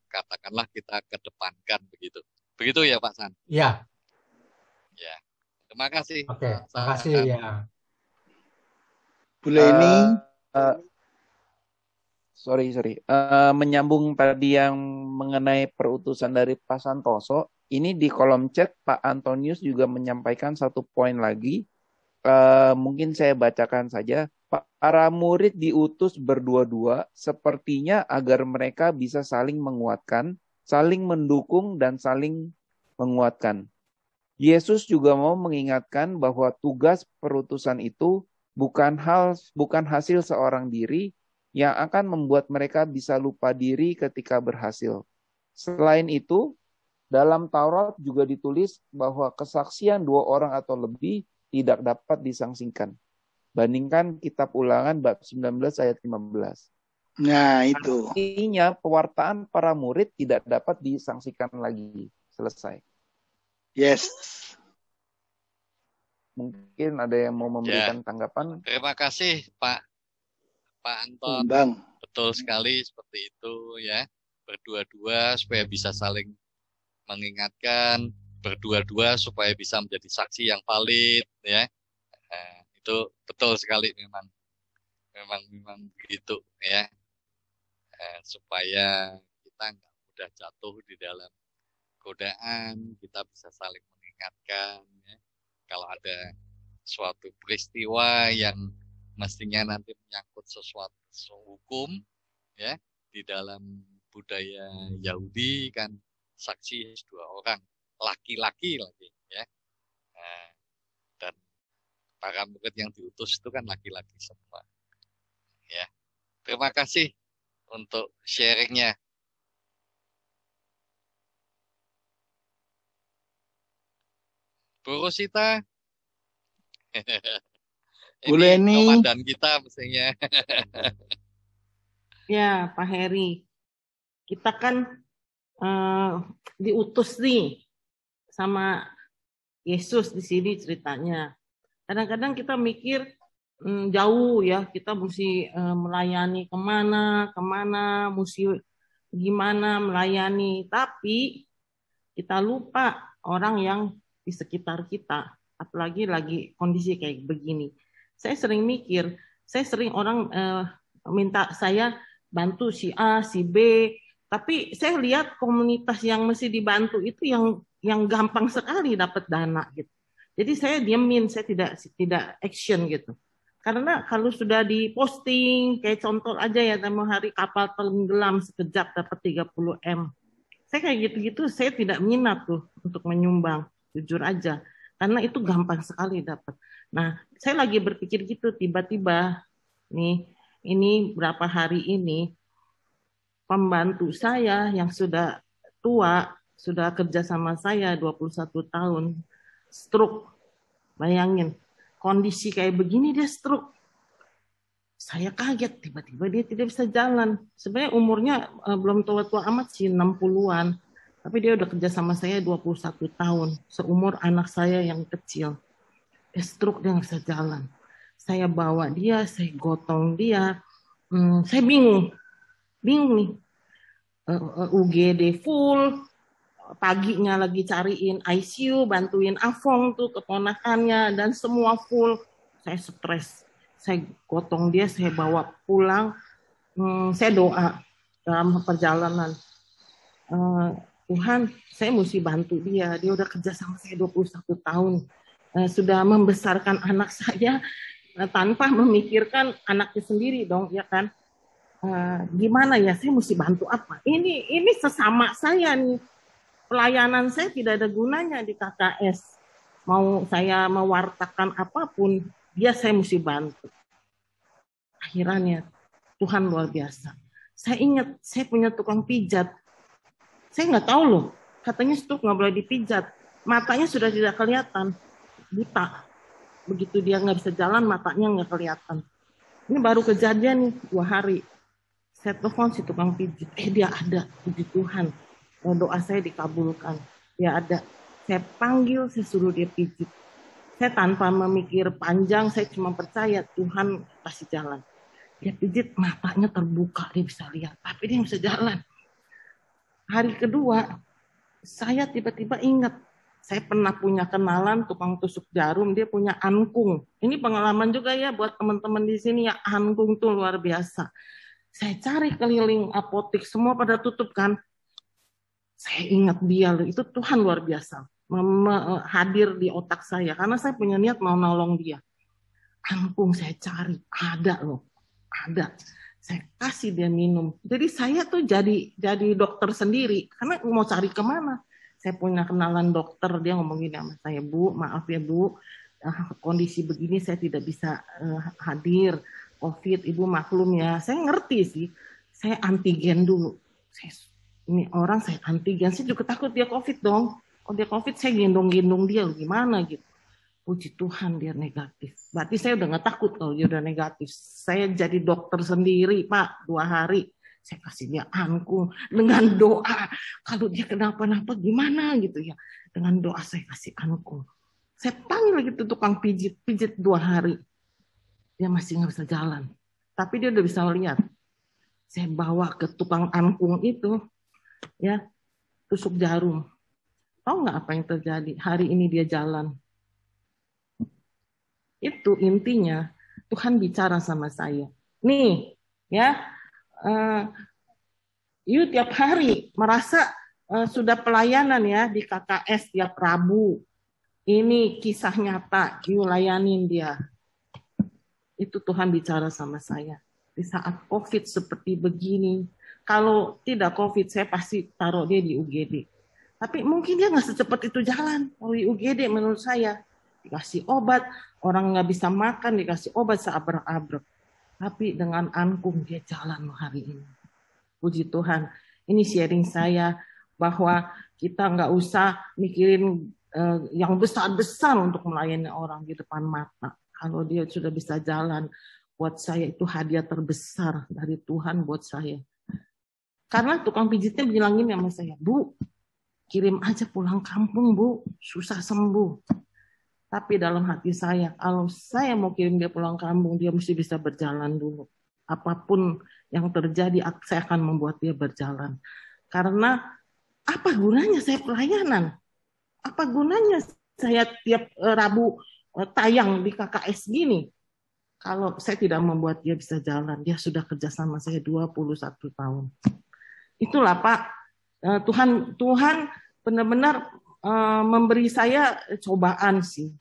katakanlah kita kedepankan, begitu. Begitu ya Pak San? Iya. Ya. Terima kasih. Oke, terima kasih ya. Bu Leni. Sorry. Menyambung tadi yang mengenai perutusan dari Pak Santoso, ini di kolom chat Pak Antonius juga menyampaikan satu poin lagi. Mungkin saya bacakan saja. Para murid diutus berdua-dua, sepertinya agar mereka bisa saling menguatkan, saling mendukung, dan saling menguatkan. Yesus juga mau mengingatkan bahwa tugas perutusan itu bukan hasil seorang diri yang akan membuat mereka bisa lupa diri ketika berhasil. Selain itu, dalam Taurat juga ditulis bahwa kesaksian 2 orang atau lebih tidak dapat disangsikan. Bandingkan kitab Ulangan bab 19 ayat 15. Nah, itu. Artinya pewartaan para murid tidak dapat disangsikan lagi. Selesai. Yes. Mungkin ada yang mau memberikan tanggapan. Terima kasih Pak Anton. Bang. Betul sekali seperti itu ya. Berdua-dua supaya bisa saling mengingatkan, berdua-dua supaya bisa menjadi saksi yang valid ya. Itu betul sekali memang begitu ya. Supaya kita nggak mudah jatuh di dalam godaan, kita bisa saling mengingatkan ya. Kalau ada suatu peristiwa yang mestinya nanti menyangkut sesuatu hukum ya, di dalam budaya Yahudi kan saksi 2 orang, laki-laki lagi ya. Dan para murid yang diutus itu kan laki-laki semua. Ya. Terima kasih untuk sharingnya. Bu Rosita. Bu Leni. Komandan kita mestinya. Ya, Pak Heri. Kita kan diutus nih sama Yesus di sini ceritanya. Kadang-kadang kita mikir jauh ya, kita mesti melayani kemana, mesti gimana melayani. Tapi kita lupa orang yang di sekitar kita, apalagi lagi kondisi kayak begini. Saya sering mikir, orang minta saya bantu si A, si B, tapi saya lihat komunitas yang mesti dibantu itu yang gampang sekali dapat dana gitu. Jadi saya diemin, saya tidak action gitu. Karena kalau sudah diposting, kayak contoh aja ya, tempo hari kapal tenggelam sekejap dapat 30 M. Saya kayak gitu-gitu, saya tidak minat tuh untuk menyumbang. Jujur aja, karena itu gampang sekali dapat. Nah, saya lagi berpikir gitu, tiba-tiba nih, ini berapa hari ini, pembantu saya yang sudah tua, sudah kerja sama saya 21 tahun, stroke. Bayangin, kondisi kayak begini dia stroke. Saya kaget, tiba-tiba dia tidak bisa jalan. Sebenarnya umurnya belum tua-tua amat sih, 60-an. Tapi dia udah kerja sama saya 21 tahun, seumur anak saya yang kecil. Dia stroke, dia nggak bisa jalan. Saya bawa dia, saya gotong dia. Saya bingung nih. UGD full, paginya lagi cariin ICU, bantuin Afong tuh keponakannya, dan semua full. Saya stres. Saya gotong dia, saya bawa pulang. Saya doa dalam perjalanan. Tuhan, saya mesti bantu dia. Dia udah kerja sama saya 21 tahun. Sudah membesarkan anak saya tanpa memikirkan anaknya sendiri dong, ya kan? gimana ya, saya mesti bantu apa? Ini sesama saya nih, pelayanan saya tidak ada gunanya di KKS. Mau saya mewartakan apapun, dia saya mesti bantu. Akhirnya Tuhan luar biasa. Saya ingat, saya punya tukang pijat. Saya nggak tahu loh, katanya stroke nggak boleh dipijat. Matanya sudah tidak kelihatan, buta. Begitu dia nggak bisa jalan, matanya nggak kelihatan. Ini baru kejadian nih, 2 hari. Saya telepon si tukang pijat, dia ada, puji Tuhan. Doa saya dikabulkan, dia ada. Saya panggil, saya suruh dia pijit. Saya tanpa memikir panjang, saya cuma percaya Tuhan kasih jalan. Dia pijit, matanya terbuka, dia bisa lihat, tapi dia bisa jalan. Hari kedua, saya tiba-tiba ingat, saya pernah punya kenalan tukang tusuk jarum, dia punya angkung. Ini pengalaman juga ya buat teman-teman di sini ya, angkung tuh luar biasa. Saya cari keliling apotek, semua pada tutup kan. Saya ingat dia loh, itu Tuhan luar biasa. Hadir di otak saya, karena saya punya niat mau nolong dia. Angkung saya cari, ada loh, ada. Saya kasih dia minum. Jadi saya tuh jadi dokter sendiri, karena mau cari kemana. Saya punya kenalan dokter, dia ngomong gini sama saya, Bu, maaf ya Bu, kondisi begini saya tidak bisa hadir, COVID, Ibu maklum ya. Saya ngerti sih, saya antigen dulu. Ini orang saya antigen, saya juga takut dia COVID dong. Kalau dia COVID, saya gendong-gendong dia, gimana gitu. Puji Tuhan dia negatif. Berarti saya udah gak takut kalau dia udah negatif. Saya jadi dokter sendiri, Pak, 2 hari. Saya kasih dia angkung dengan doa. Kalau dia kenapa-napa gimana gitu ya. Dengan doa saya kasih angkung. Saya panggil gitu tukang pijit 2 hari. Dia masih gak bisa jalan. Tapi dia udah bisa lihat. Saya bawa ke tukang angkung itu, ya, tusuk jarum. Tahu nggak apa yang terjadi? Hari ini dia jalan. Itu intinya Tuhan bicara sama saya. Nih, ya, you tiap hari merasa sudah pelayanan ya di KKS tiap Rabu. Ini kisah nyata, you layanin dia. Itu Tuhan bicara sama saya. Di saat COVID seperti begini, kalau tidak COVID, saya pasti taruh dia di UGD. Tapi mungkin dia nggak secepat itu jalan. Kalau di UGD menurut saya, dikasih obat, orang nggak bisa makan, dikasih obat seabrek-abrek. Tapi dengan angkung dia jalan hari ini. Puji Tuhan. Ini sharing saya bahwa kita nggak usah mikirin yang besar-besar untuk melayani orang di depan mata. Kalau dia sudah bisa jalan, buat saya itu hadiah terbesar dari Tuhan buat saya. Karena tukang pijitnya bilangin sama saya, Bu, kirim aja pulang kampung, Bu, susah sembuh. Tapi dalam hati saya, kalau saya mau kirim dia pulang kampung, dia mesti bisa berjalan dulu. Apapun yang terjadi, saya akan membuat dia berjalan. Karena apa gunanya saya pelayanan? Apa gunanya saya tiap Rabu tayang di KKS gini? Kalau saya tidak membuat dia bisa jalan, dia sudah kerja sama saya 21 tahun. Itulah Pak, Tuhan benar-benar memberi saya cobaan sih.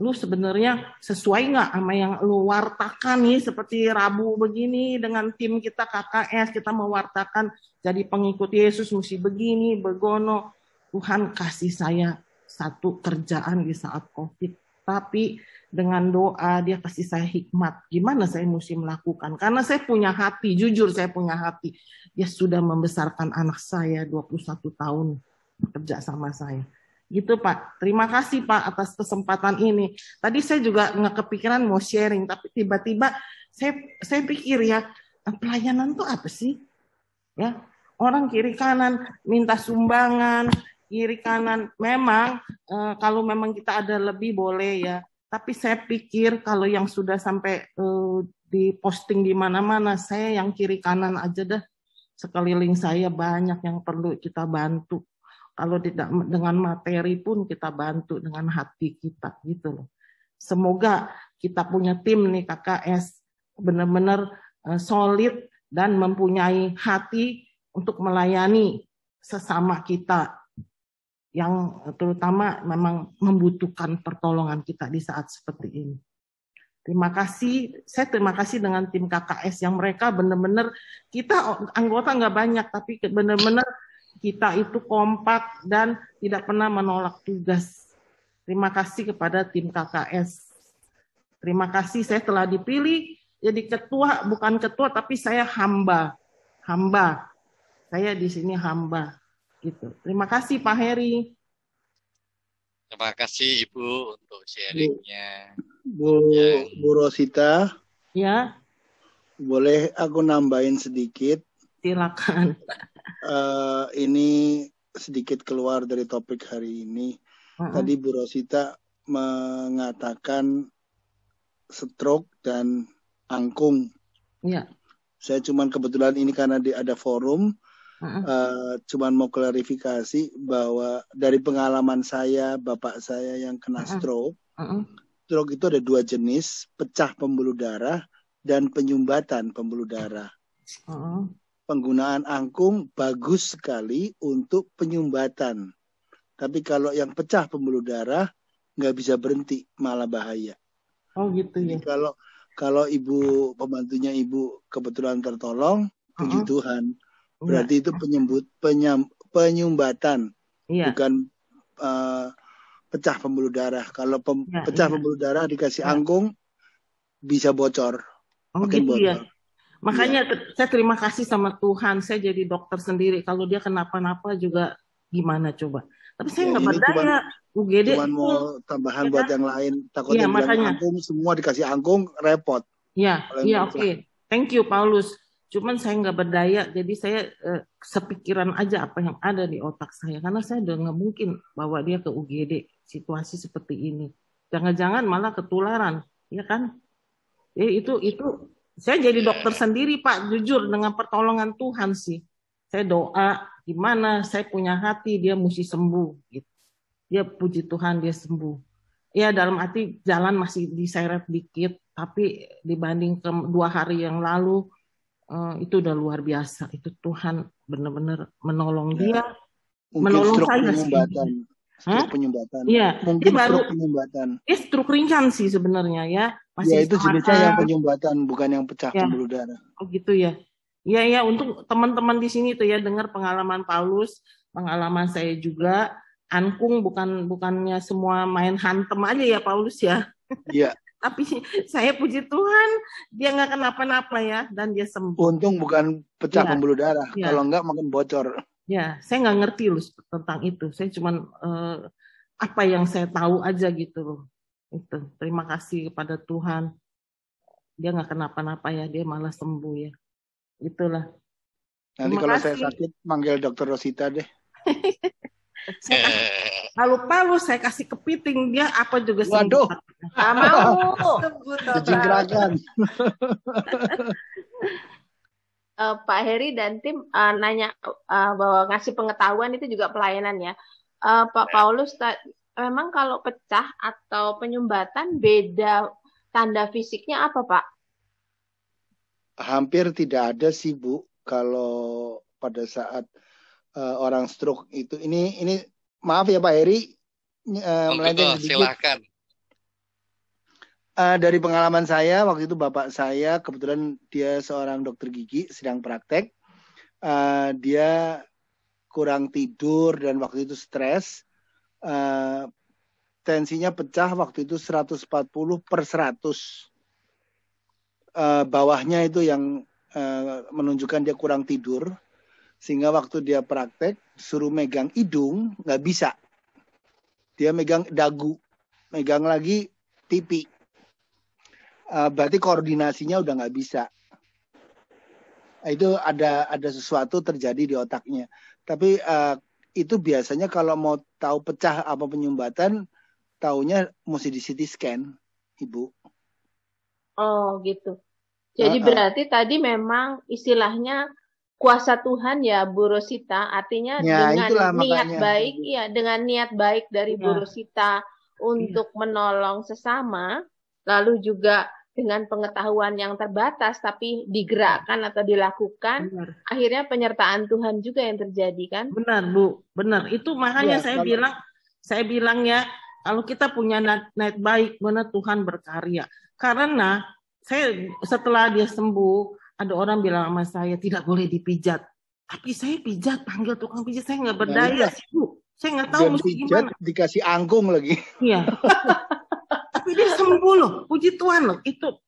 Lu sebenarnya sesuai nggak sama yang lu wartakan nih, seperti Rabu begini dengan tim kita KKS, kita mewartakan jadi pengikut Yesus mesti begini, begono. Tuhan kasih saya satu kerjaan di saat COVID. Tapi dengan doa dia kasih saya hikmat. Gimana saya mesti melakukan? Karena saya punya hati, jujur saya punya hati. Dia sudah membesarkan anak saya 21 tahun kerja sama saya. Gitu Pak. Terima kasih Pak atas kesempatan ini. Tadi saya juga nggak kepikiran mau sharing, tapi tiba-tiba saya pikir ya, pelayanan itu apa sih? Ya, orang kiri kanan minta sumbangan, kiri kanan memang kalau memang kita ada lebih boleh ya. Tapi saya pikir kalau yang sudah sampai diposting di mana-mana, saya yang kiri kanan aja dah. Sekeliling saya banyak yang perlu kita bantu. Kalau tidak dengan materi pun kita bantu dengan hati kita gitu loh. Semoga kita punya tim nih KKS benar-benar solid dan mempunyai hati untuk melayani sesama kita yang terutama memang membutuhkan pertolongan kita di saat seperti ini. Terima kasih, saya terima kasih dengan tim KKS yang mereka benar-benar, kita anggota nggak banyak, tapi benar-benar kita itu kompak dan tidak pernah menolak tugas. Terima kasih kepada tim KKS. Terima kasih, saya telah dipilih jadi ketua, bukan ketua, tapi saya hamba. Hamba. Saya di sini hamba. Gitu. Terima kasih Pak Heri. Terima kasih Ibu untuk sharingnya. Bu Rosita, ya, boleh aku nambahin sedikit? Silakan. Ini sedikit keluar dari topik hari ini. Tadi Bu Rosita mengatakan stroke dan angkung. Ya. Saya cuman kebetulan ini karena ada forum, cuman mau klarifikasi bahwa dari pengalaman saya, bapak saya yang kena stroke, stroke itu ada 2 jenis, pecah pembuluh darah dan penyumbatan pembuluh darah. Penggunaan angkung bagus sekali untuk penyumbatan. Tapi kalau yang pecah pembuluh darah nggak bisa berhenti, malah bahaya. Oh gitu ya. Jadi kalau ibu pembantunya ibu kebetulan tertolong, puji Tuhan. Berarti itu penyumbatan, bukan pecah pembuluh darah. Kalau pecah pembuluh darah dikasih angkung, bisa bocor. Oh gitu bocor. Ya. Makanya saya terima kasih sama Tuhan. Saya jadi dokter sendiri. Kalau dia kenapa-napa juga gimana coba. Tapi saya nggak berdaya. UGD cuma mau tambahan buat yang lain. Takutnya bilang angkung, semua dikasih angkung, repot. Iya, oke. Thank you, Paulus. Cuman saya nggak berdaya, jadi saya sepikiran aja apa yang ada di otak saya. Karena saya udah nggak mungkin bawa dia ke UGD situasi seperti ini. Jangan-jangan malah ketularan, ya kan? Ya, itu saya jadi dokter sendiri, Pak. Jujur dengan pertolongan Tuhan sih. Saya doa, gimana saya punya hati, dia mesti sembuh. Gitu. Dia puji Tuhan, dia sembuh. Ya dalam arti jalan masih diseret dikit, tapi dibanding 2 hari yang lalu, itu udah luar biasa. Itu Tuhan benar-benar menolong dia, menolong saya sih. Penyumbatan. Iya, mungkin dia baru penyumbatan. Dia stroke ringan sih sebenarnya ya. Masih ya itu jenisnya yang penyumbatan, bukan yang pecah pembuluh darah. Oh gitu ya. Ya untuk teman-teman di sini tuh ya dengar pengalaman Paulus, pengalaman saya juga. Angkung bukannya semua main hantem aja ya Paulus ya. Iya. Tapi saya puji Tuhan dia nggak kenapa-napa ya dan dia sembuh. Untung bukan pecah pembuluh darah. Kalau enggak makin bocor. Ya, saya nggak ngerti loh tentang itu. Saya cuman apa yang saya tahu aja gitu loh. Itu. Terima kasih kepada Tuhan. Dia nggak kenapa-napa ya, dia malah sembuh ya. Itulah. Nanti kalau saya sakit manggil Dokter Rosita deh. Lalu Paulus saya kasih kepiting dia apa juga sembuh. Waduh. Mau. Jingkrakan. Pak Heri dan tim nanya bahwa ngasih pengetahuan itu juga pelayanan ya. Pak Paulus, memang kalau pecah atau penyumbatan beda tanda fisiknya apa Pak? Hampir tidak ada sih Bu. Kalau pada saat orang stroke itu ini maaf ya Pak Heri melenceng sedikit. Silakan. Dari pengalaman saya waktu itu bapak saya kebetulan dia seorang dokter gigi sedang praktek, dia kurang tidur dan waktu itu stres, tensinya pecah waktu itu 140/100, bawahnya itu yang menunjukkan dia kurang tidur. Sehingga waktu dia praktek, suruh megang hidung, nggak bisa. Dia megang dagu, megang lagi pipi. Berarti koordinasinya udah nggak bisa. Itu ada sesuatu terjadi di otaknya. Tapi itu biasanya kalau mau tahu pecah apa penyumbatan, taunya mesti di CT scan, Ibu. Oh gitu. Jadi berarti tadi memang istilahnya kuasa Tuhan ya Bu Rosita, artinya ya, dengan niat baik, ya dengan niat baik dari Bu Rosita untuk menolong sesama, lalu juga dengan pengetahuan yang terbatas tapi digerakkan atau dilakukan, akhirnya penyertaan Tuhan juga yang terjadi kan? Benar Bu, benar. Itu makanya saya bilang ya kalau kita punya niat baik, benar Tuhan berkarya. Karena saya setelah dia sembuh, ada orang bilang sama saya tidak boleh dipijat. Tapi saya pijat, panggil tukang pijat, saya nggak berdaya sih Bu. Saya nggak tahu Dan mesti pijat gimana. dikasih angkung lagi. Iya. Tapi dia sembuh loh, puji Tuhan loh.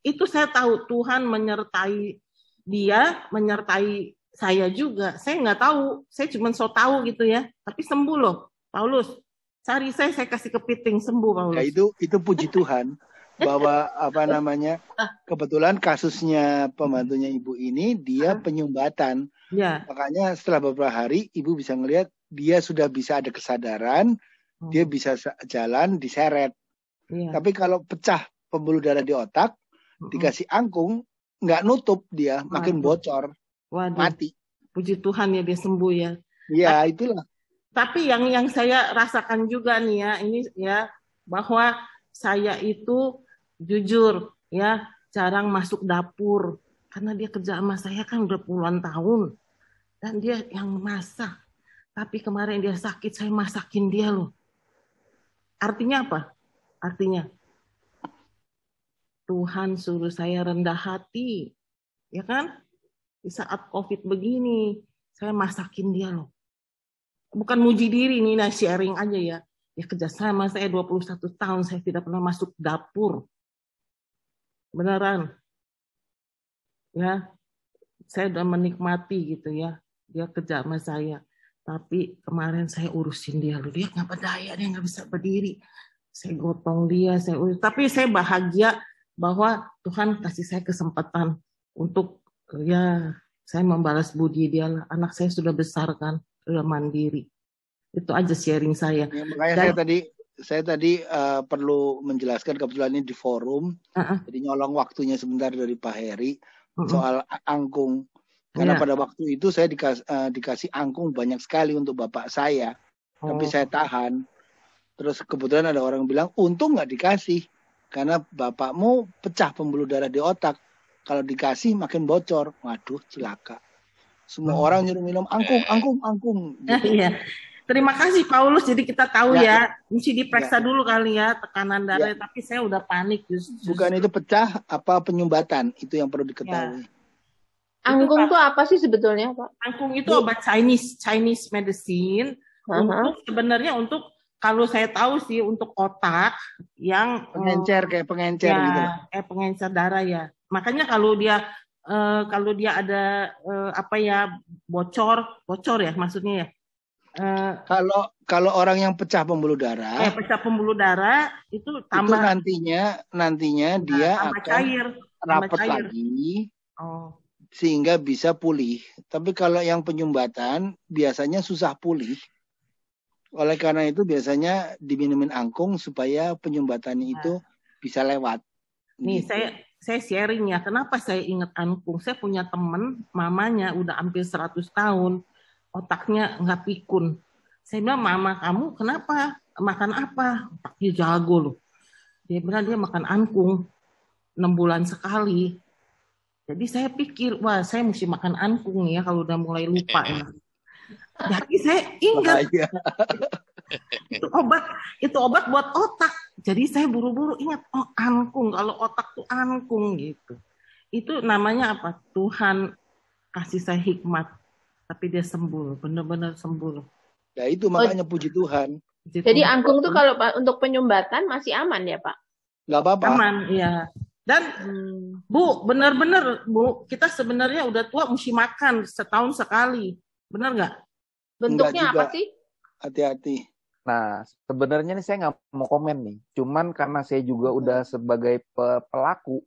Itu saya tahu Tuhan menyertai dia, menyertai saya juga. Saya nggak tahu, saya cuma so tahu gitu ya. Tapi sembuh loh, Paulus. Cari saya kasih kepiting sembuh Paulus. Ya, itu puji Tuhan bahwa kebetulan kasusnya pembantunya ibu ini dia penyumbatan. Ya. Makanya setelah beberapa hari ibu bisa ngelihat dia sudah bisa ada kesadaran, dia bisa jalan diseret. Ya. Tapi kalau pecah pembuluh darah di otak, dikasih angkung, nggak nutup dia, makin bocor. Waduh. Mati. Puji Tuhan ya dia sembuh ya. Iya, itulah. Tapi yang saya rasakan juga nih ya, ini ya bahwa saya itu jujur ya jarang masuk dapur karena dia kerja sama saya kan udah puluhan tahun dan dia yang masak. Tapi kemarin dia sakit saya masakin dia loh. Artinya apa? Artinya Tuhan suruh saya rendah hati, ya kan? Di saat COVID begini, saya masakin dia loh. Bukan muji diri nih, nah sharing aja ya. Ya kerjasama saya 21 tahun, saya tidak pernah masuk dapur. Beneran. Ya, saya udah menikmati gitu ya. Dia kerja sama saya. Tapi kemarin saya urusin dia loh. Dia nggak berdaya, dia nggak bisa berdiri. Saya gotong dia, saya urus. Tapi saya bahagia bahwa Tuhan kasih saya kesempatan untuk ya saya membalas budi dia lah. Anak saya sudah besar kan, sudah mandiri. Itu aja sharing saya. Ya, makanya saya tadi perlu menjelaskan kebetulan ini di forum, jadi nyolong waktunya sebentar dari Pak Heri soal angkung. Karena pada waktu itu saya dikasih angkung banyak sekali untuk bapak saya, tapi saya tahan. Terus kebetulan ada orang bilang, untung nggak dikasih, karena bapakmu pecah pembuluh darah di otak. Kalau dikasih makin bocor. Waduh, cilaka. Semua orang nyuruh minum angkung. Gitu. Iya. Terima kasih Paulus. Jadi kita tahu ya mesti diperiksa dulu kali ya tekanan darah. Tapi saya udah panik. Bukan itu pecah, apa penyumbatan itu yang perlu diketahui. Angkung itu apa sih sebetulnya, Pak? Angkung itu obat Chinese medicine. Untuk sebenarnya untuk kalau saya tahu sih untuk otak yang kayak pengencer ya, gitu. Kayak pengencer darah ya. Makanya kalau dia ada bocor ya maksudnya ya. Kalau orang yang pecah pembuluh darah, itu tambah itu nantinya dia akan cair, rapat lagi. Sehingga bisa pulih. Tapi kalau yang penyumbatan biasanya susah pulih. Oleh karena itu biasanya diminumin angkung supaya penyumbatannya itu bisa lewat. Nih gitu. saya sharing ya, kenapa saya ingat angkung. Saya punya teman, mamanya udah hampir 100 tahun, otaknya nggak pikun. Saya bilang, mama kamu kenapa? Makan apa? Otaknya jago loh. Dia bilang dia makan angkung 6 bulan sekali. Jadi saya pikir, wah saya mesti makan angkung ya kalau udah mulai lupa ya. Jadi saya ingat itu obat buat otak. Jadi saya buru-buru ingat, angkung, kalau otak tuh angkung gitu. Itu namanya apa? Tuhan kasih saya hikmat, tapi dia sembuh, benar-benar sembuh. Ya itu makanya puji Tuhan. Jadi angkung tuh kalau untuk penyumbatan masih aman ya Pak? Nggak apa-apa. Aman, iya. Dan Bu, benar-benar Bu, kita sebenarnya udah tua mesti makan setahun sekali, benar nggak? Bentuknya apa sih? Hati-hati. Nah, sebenarnya nih saya nggak mau komen nih. Cuman karena saya juga udah sebagai pelaku,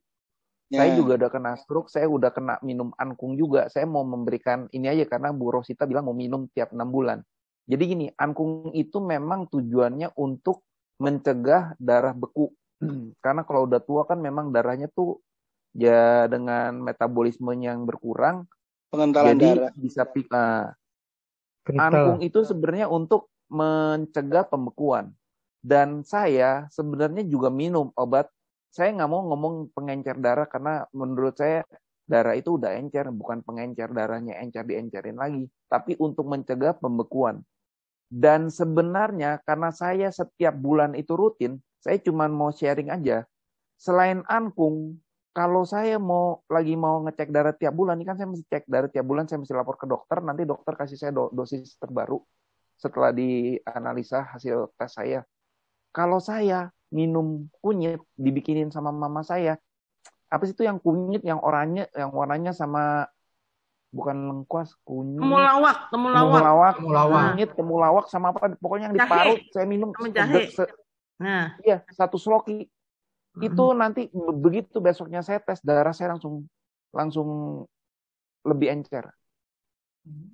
saya juga udah kena stroke, saya udah kena minum angkung juga. Saya mau memberikan ini aja karena Bu Rosita bilang mau minum tiap 6 bulan. Jadi gini, angkung itu memang tujuannya untuk mencegah darah beku. Karena kalau udah tua kan memang darahnya tuh ya dengan metabolisme yang berkurang, pengentalan jadi darah bisa angkung itu sebenarnya untuk mencegah pembekuan. Dan saya sebenarnya juga minum obat. Saya nggak mau ngomong pengencer darah karena menurut saya darah itu udah encer, bukan pengencer darahnya encer diencerin lagi, tapi untuk mencegah pembekuan. Dan sebenarnya karena saya setiap bulan itu rutin, saya cuma mau sharing aja. selain angkung, kalau saya lagi mau ngecek darah tiap bulan, ini kan saya mesti cek darah tiap bulan, saya mesti lapor ke dokter, nanti dokter kasih saya dosis terbaru setelah dianalisa hasil tes saya. Kalau saya minum kunyit dibikinin sama mama saya, apa sih itu yang kunyit yang oranye, yang warnanya sama bukan lengkuas, kunyit. Temulawak. Kunyit, temulawak sama apa? Pokoknya yang diparut saya minum. Nah, iya, 1 sloki. Itu nanti begitu besoknya saya tes darah saya langsung lebih encer.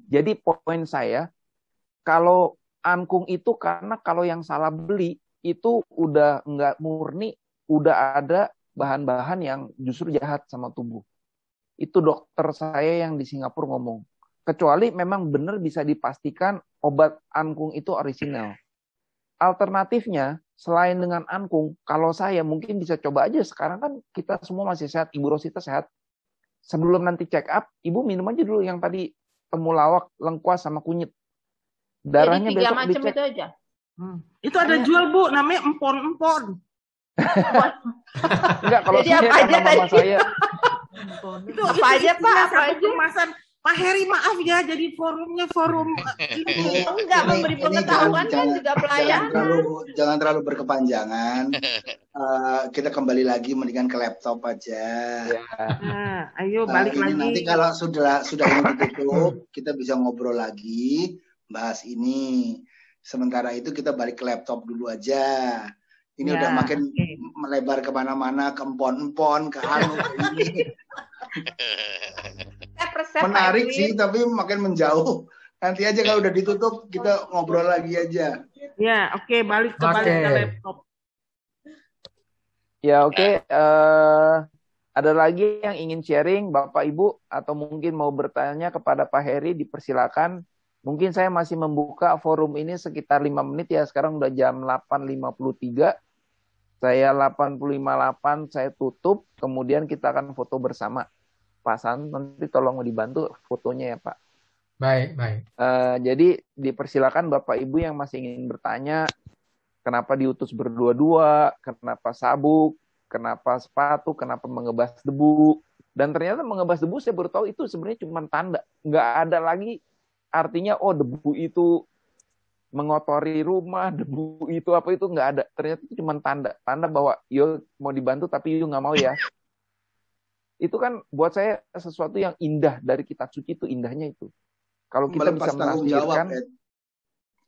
Jadi poin saya, kalau angkung itu karena kalau yang salah beli itu udah nggak murni, udah ada bahan-bahan yang justru jahat sama tubuh. Itu dokter saya yang di Singapura ngomong. Kecuali memang benar bisa dipastikan obat angkung itu orisinal. Alternatifnya, selain dengan angkung, kalau saya mungkin bisa coba aja. Sekarang kan kita semua masih sehat, Ibu Rosita sehat. Sebelum nanti check up, Ibu minum aja dulu yang tadi temulawak, lengkuas, sama kunyit. Darahnya jadi 3 besok macam dicek. itu aja. Itu ada jual, Bu, namanya empon-empon. Enggak, kalau Jadi saya apa karena aja mama tadi? saya. Itu Apa aja, Pak? Apa satu aja? kemasan. Pak Heri, maaf ya, jadi forumnya forum ini. Enggak memberi pengetahuan kan juga pelayanan. Jangan terlalu berkepanjangan. Kita kembali lagi mendingan ke laptop aja. Nah, ayo balik lagi. Nanti kalau sudah ini ditutup, kita bisa ngobrol lagi, bahas ini. Sementara itu kita balik ke laptop dulu aja. Ini udah makin melebar kemana-mana, ke empon-empon, ke anu, ke ini. Menarik sih, tapi makin menjauh. Nanti aja kalau udah ditutup, kita ngobrol lagi aja. Ya, oke, balik ke laptop. Ya, oke. Ada lagi yang ingin sharing, Bapak Ibu, atau mungkin mau bertanya kepada Pak Heri, dipersilakan. Mungkin saya masih membuka forum ini sekitar 5 menit ya. Sekarang udah jam 8.53. Saya 8.58 saya tutup. Kemudian kita akan foto bersama. Pak San, nanti tolong dibantu fotonya ya Pak. Baik. Jadi dipersilakan Bapak Ibu yang masih ingin bertanya. Kenapa diutus berdua-dua? Kenapa sabuk? Kenapa sepatu? Kenapa mengebas debu? Dan ternyata mengebas debu saya baru tahu itu sebenarnya cuma tanda. Nggak ada lagi artinya, oh debu itu mengotori rumah, debu itu apa itu nggak ada. Ternyata itu cuma tanda bahwa yo mau dibantu tapi yo nggak mau ya. Itu kan buat saya sesuatu yang indah dari kitab suci, itu indahnya itu. Kalau kita bisa menafsirkan,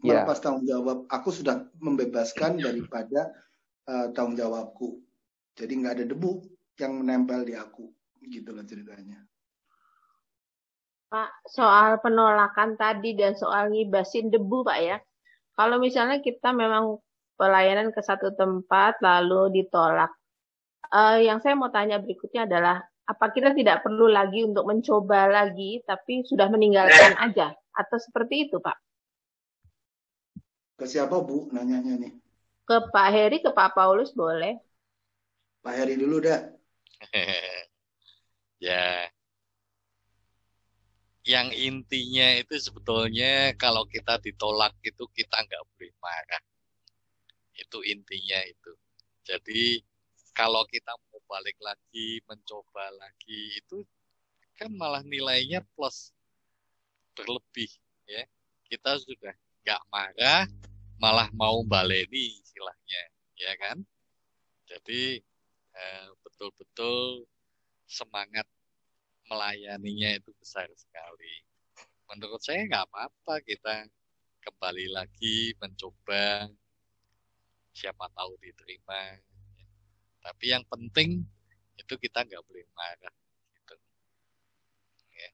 melepas tanggung jawab. Aku sudah membebaskan daripada tanggung jawabku. Jadi nggak ada debu yang menempel di aku, gitulah ceritanya. Pak, soal penolakan tadi dan soal ngibasin debu, Pak ya. Kalau misalnya kita memang pelayanan ke satu tempat lalu ditolak, yang saya mau tanya berikutnya adalah, apa kita tidak perlu lagi untuk mencoba lagi, tapi sudah meninggalkan aja? Atau seperti itu, Pak? Ke siapa, Bu, nanyanya nih? Ke Pak Heri, ke Pak Paulus boleh. Pak Heri dulu dah. Ya. Yang intinya itu sebetulnya kalau kita ditolak itu kita nggak boleh marah. Itu intinya itu. Jadi kalau kita mau balik lagi, mencoba lagi, itu kan malah nilainya plus berlebih ya. Kita sudah nggak marah, malah mau baleni istilahnya, ya kan? Jadi betul-betul semangat melayaninya itu besar sekali. Menurut saya nggak apa-apa kita kembali lagi mencoba, siapa tahu diterima. Tapi yang penting itu kita nggak boleh marah. Gitu. Ya.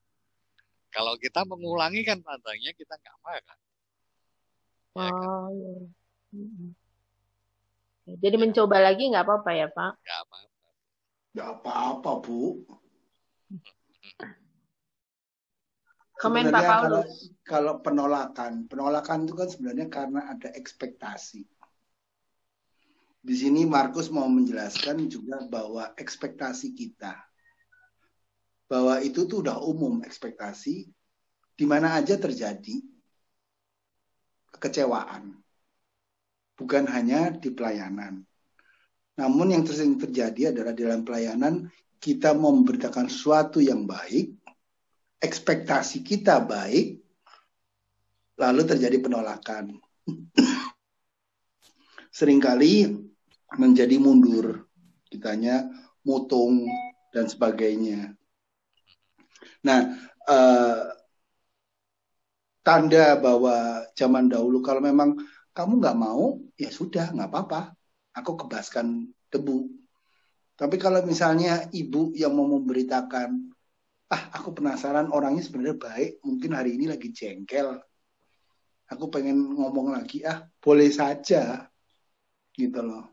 Kalau kita mengulangi kan tandanya kita nggak marah. Ya kan? Jadi mencoba lagi nggak apa-apa ya Pak? Nggak apa-apa. Nggak apa-apa Bu. Komen Pak Paulus. Kalau penolakan itu kan sebenarnya karena ada ekspektasi. Di sini Markus mau menjelaskan juga bahwa ekspektasi kita, bahwa itu tuh udah umum ekspektasi, di mana aja terjadi kekecewaan, bukan hanya di pelayanan. Namun yang sering terjadi adalah dalam pelayanan kita memberitakan sesuatu yang baik, ekspektasi kita baik, lalu terjadi penolakan. Seringkali menjadi mundur, kitanya mutung dan sebagainya. Nah, tanda bahwa zaman dahulu kalau memang kamu nggak mau, ya sudah, nggak apa-apa, aku kebaskan debu. Tapi kalau misalnya ibu yang mau memberitakan, aku penasaran orangnya sebenarnya baik, mungkin hari ini lagi jengkel, aku pengen ngomong lagi, boleh saja, gitu loh.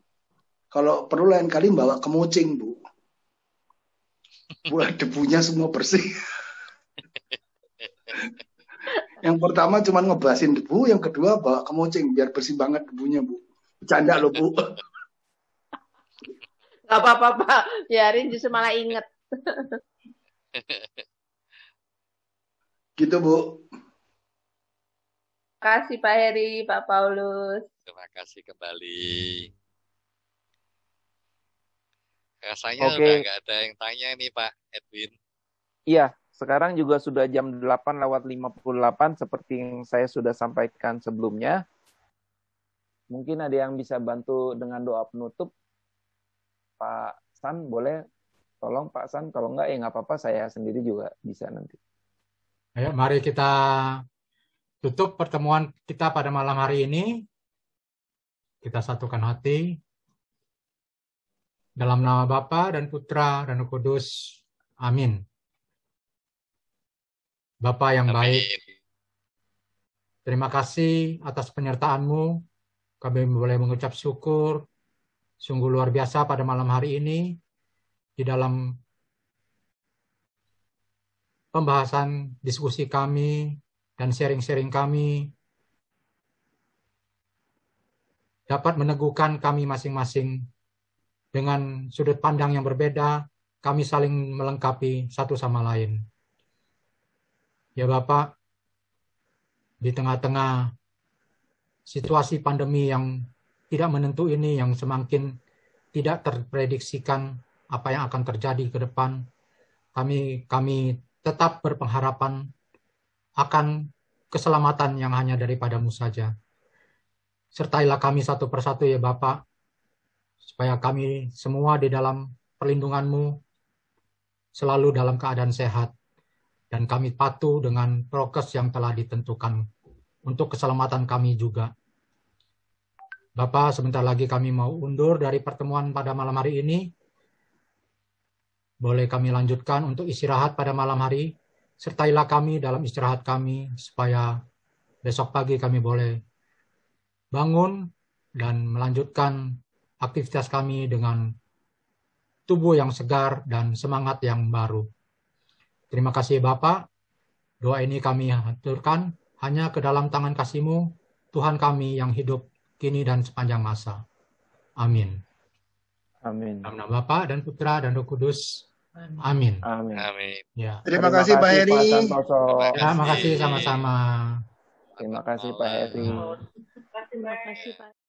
Kalau perlu lain kali bawa kemucing, Bu. Buat debunya semua bersih. Yang pertama cuma ngebasin debu, yang kedua bawa kemucing biar bersih banget debunya, Bu. Bercanda loh, Bu. Gak apa-apa, Pak. Biarin justru malah inget. Gitu, Bu. Terima kasih Pak Heri, Pak Paulus. Terima kasih kembali. Rasanya Oke. udah nggak ada yang tanya nih Pak Edwin. Iya, sekarang juga sudah jam 8:58 seperti yang saya sudah sampaikan sebelumnya. Mungkin ada yang bisa bantu dengan doa penutup. Pak San, boleh tolong Pak San, kalau enggak ya nggak apa-apa, saya sendiri juga bisa nanti. Ayo, mari kita tutup pertemuan kita pada malam hari ini. Kita satukan hati. Dalam nama Bapa dan Putra dan Roh Kudus. Amin. Bapa yang baik, terima kasih atas penyertaan-Mu. Kami boleh mengucap syukur. Sungguh luar biasa pada malam hari ini. Di dalam pembahasan diskusi kami dan sharing-sharing kami dapat meneguhkan kami masing-masing dengan sudut pandang yang berbeda, kami saling melengkapi satu sama lain. Ya Bapak, di tengah-tengah situasi pandemi yang tidak menentu ini, yang semakin tidak terprediksikan apa yang akan terjadi ke depan, kami tetap berpengharapan akan keselamatan yang hanya daripada-Mu saja. Sertailah kami satu persatu ya Bapak, supaya kami semua di dalam perlindungan-Mu selalu dalam keadaan sehat, dan kami patuh dengan prokes yang telah ditentukan untuk keselamatan kami juga. Bapak, sebentar lagi kami mau undur dari pertemuan pada malam hari ini. Boleh kami lanjutkan untuk istirahat pada malam hari. Sertailah kami dalam istirahat kami, supaya besok pagi kami boleh bangun dan melanjutkan aktivitas kami dengan tubuh yang segar dan semangat yang baru. Terima kasih Bapak. Doa ini kami haturkan hanya ke dalam tangan kasih-Mu, Tuhan kami yang hidup kini dan sepanjang masa. Amin. Amin. Dalam nama Bapa dan Putra dan Roh Kudus. Amin. Amin. Amin. Ya. Terima kasih Pak Heri. Pak Santoso. Terima kasih sama-sama. Terima kasih Pak Heri. Terima kasih Pak.